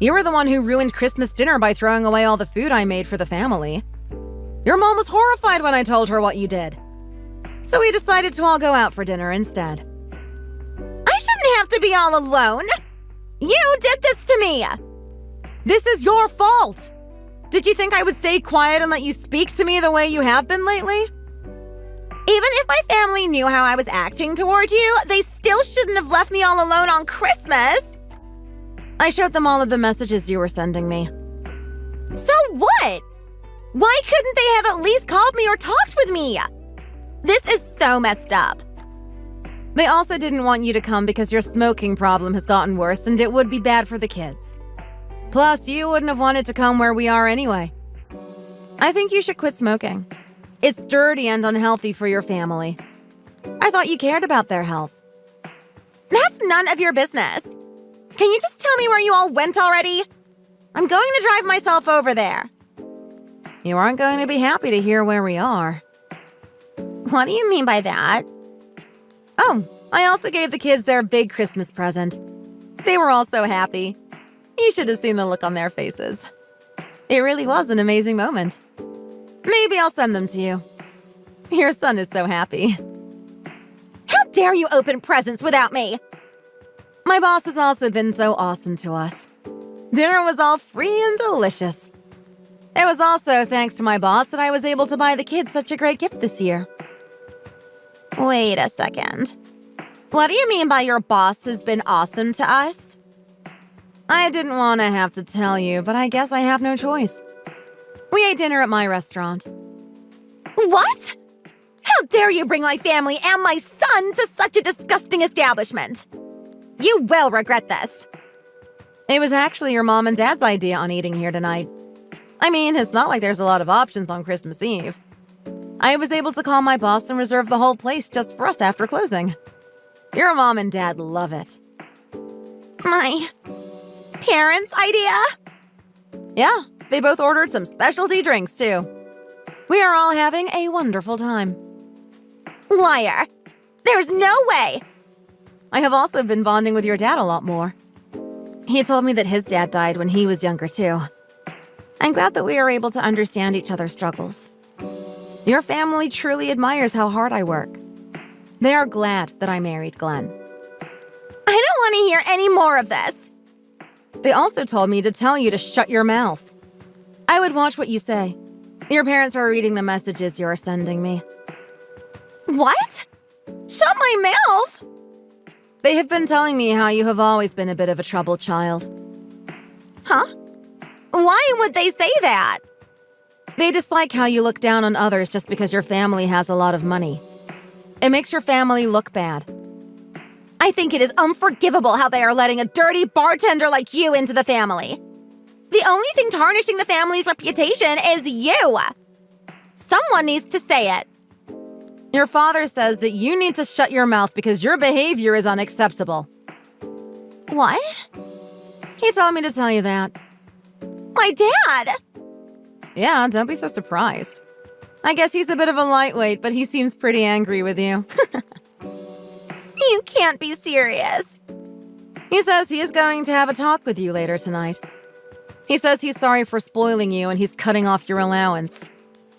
[SPEAKER 3] You were the one who ruined Christmas dinner by throwing away all the food I made for the family. Your mom was horrified when I told her what you did. So we decided to all go out for dinner instead.
[SPEAKER 4] I shouldn't have to be all alone. You did this to me.
[SPEAKER 3] This is your fault. Did you think I would stay quiet and let you speak to me the way you have been lately?
[SPEAKER 4] Even if my family knew how I was acting toward you, they still shouldn't have left me all alone on Christmas.
[SPEAKER 3] I showed them all of the messages you were sending me.
[SPEAKER 4] So what? Why couldn't they have at least called me or talked with me? This is so messed up.
[SPEAKER 3] They also didn't want you to come because your smoking problem has gotten worse and it would be bad for the kids. Plus, you wouldn't have wanted to come where we are anyway. I think you should quit smoking. It's dirty and unhealthy for your family. I thought you cared about their health.
[SPEAKER 4] That's none of your business. Can you just tell me where you all went already? I'm going to drive myself over there.
[SPEAKER 3] You aren't going to be happy to hear where we are.
[SPEAKER 4] What do you mean by that?
[SPEAKER 3] Oh, I also gave the kids their big Christmas present. They were all so happy. You should have seen the look on their faces. It really was an amazing moment. Maybe I'll send them to you. Your son is so happy.
[SPEAKER 4] How dare you open presents without me?
[SPEAKER 3] My boss has also been so awesome to us. Dinner was all free and delicious. It was also thanks to my boss that I was able to buy the kids such a great gift this year.
[SPEAKER 4] Wait a second. What do you mean by your boss has been awesome to us?
[SPEAKER 3] I didn't want to have to tell you, but I guess I have no choice. We ate dinner at my restaurant.
[SPEAKER 4] What? How dare you bring my family and my son to such a disgusting establishment? You will regret this.
[SPEAKER 3] It was actually your mom and dad's idea on eating here tonight. I mean, it's not like there's a lot of options on Christmas Eve. I was able to call my boss and reserve the whole place just for us after closing. Your mom and dad love it.
[SPEAKER 4] My parents' idea?
[SPEAKER 3] Yeah, they both ordered some specialty drinks too. We are all having a wonderful time.
[SPEAKER 4] Liar! There's no way!
[SPEAKER 3] I have also been bonding with your dad a lot more. He told me that his dad died when he was younger too. I'm glad that we are able to understand each other's struggles. Your family truly admires how hard I work. They are glad that I married Glenn.
[SPEAKER 4] I don't want to hear any more of this.
[SPEAKER 3] They also told me to tell you to shut your mouth. I would watch what you say. Your parents are reading the messages you are sending me.
[SPEAKER 4] What? Shut my mouth?
[SPEAKER 3] They have been telling me how you have always been a bit of a troubled child.
[SPEAKER 4] Huh? Why would they say that? They dislike how you look down on others just because your family has a lot of money. It makes your family look bad. I think it is unforgivable how they are letting a dirty bartender like you into the family. The only thing tarnishing the family's reputation is you. Someone needs to say it. Your father says that you need to shut your mouth because your behavior is unacceptable. What? He told me to tell you that. My dad! Yeah, don't be so surprised. I guess he's a bit of a lightweight, but he seems pretty angry with you. You can't be serious. He says he is going to have a talk with you later tonight. He says he's sorry for spoiling you and he's cutting off your allowance.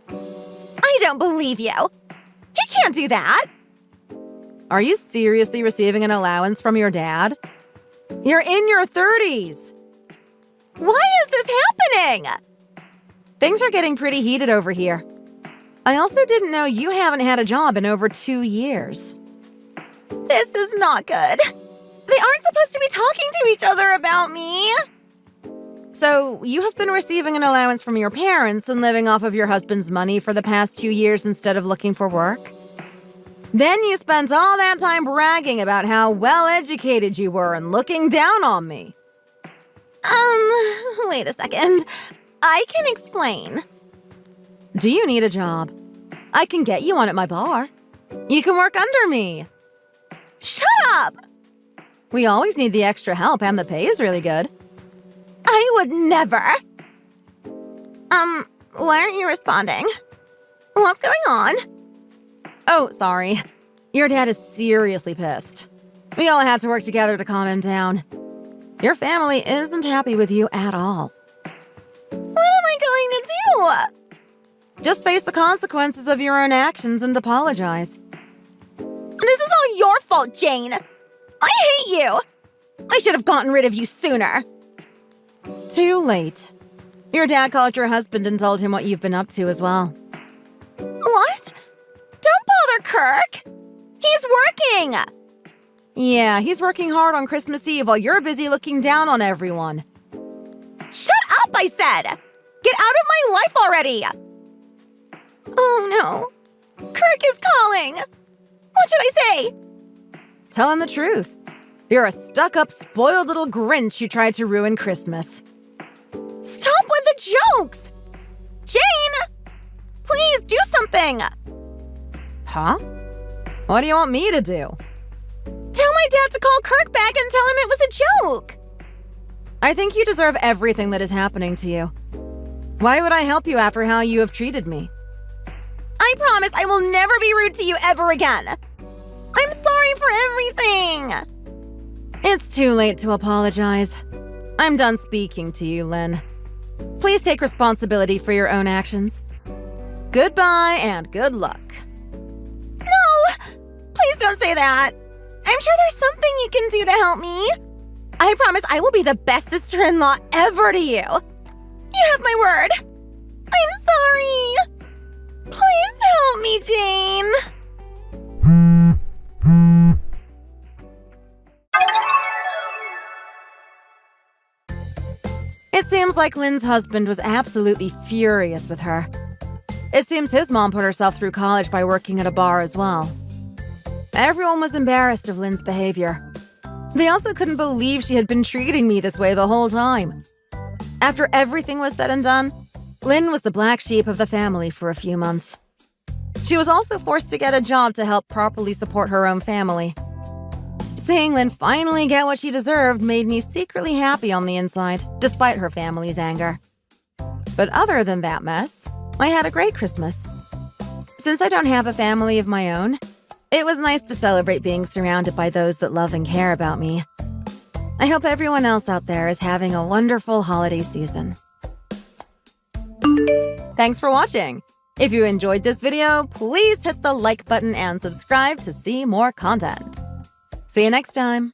[SPEAKER 4] I don't believe you. He can't do that. Are you seriously receiving an allowance from your dad? You're in your 30s. Why is this happening? Things are getting pretty heated over here. I also didn't know you haven't had a job in over 2 years. This is not good. They aren't supposed to be talking to each other about me. So, you have been receiving an allowance from your parents and living off of your husband's money for the past 2 years instead of looking for work? Then you spent all that time bragging about how well-educated you were and looking down on me. Wait a second. I can explain. Do you need a job? I can get you one at my bar. You can work under me. Shut up! We always need the extra help and the pay is really good. I would never. Why aren't you responding? What's going on? Oh, sorry. Your dad is seriously pissed. We all had to work together to calm him down. Your family isn't happy with you at all. What am I going to do? Just face the consequences of your own actions and apologize. This is all your fault, Jane. I hate you. I should have gotten rid of you sooner. Too late. Your dad called your husband and told him what you've been up to as well. What? Don't bother Kirk. He's working. Yeah, he's working hard on Christmas Eve while you're busy looking down on everyone. Shut up, I said! Get out of my life already! Oh no. Kirk is calling. What should I say? Tell him the truth. You're a stuck-up, spoiled little Grinch who tried to ruin Christmas. Stop with the jokes! Jane! Please do something! Huh? What do you want me to do? Tell my dad to call Kirk back and tell him it was a joke! I think you deserve everything that is happening to you. Why would I help you after how you have treated me? I promise I will never be rude to you ever again. I'm sorry for everything. It's too late to apologize. I'm done speaking to you, Lynn. Please take responsibility for your own actions. Goodbye and good luck. No! Please don't say that. I'm sure there's something you can do to help me. I promise I will be the best sister-in-law ever to you. You have my word. I'm sorry. Please help me, Jane. It seems like Lynn's husband was absolutely furious with her. It seems his mom put herself through college by working at a bar as well. Everyone was embarrassed of Lynn's behavior. They also couldn't believe she had been treating me this way the whole time. After everything was said and done, Lynn was the black sheep of the family for a few months. She was also forced to get a job to help properly support her own family. Seeing Lynn finally get what she deserved made me secretly happy on the inside, despite her family's anger. But other than that mess, I had a great Christmas. Since I don't have a family of my own, it was nice to celebrate being surrounded by those that love and care about me. I hope everyone else out there is having a wonderful holiday season. Thanks for watching! If you enjoyed this video, please hit the like button and subscribe to see more content. See you next time!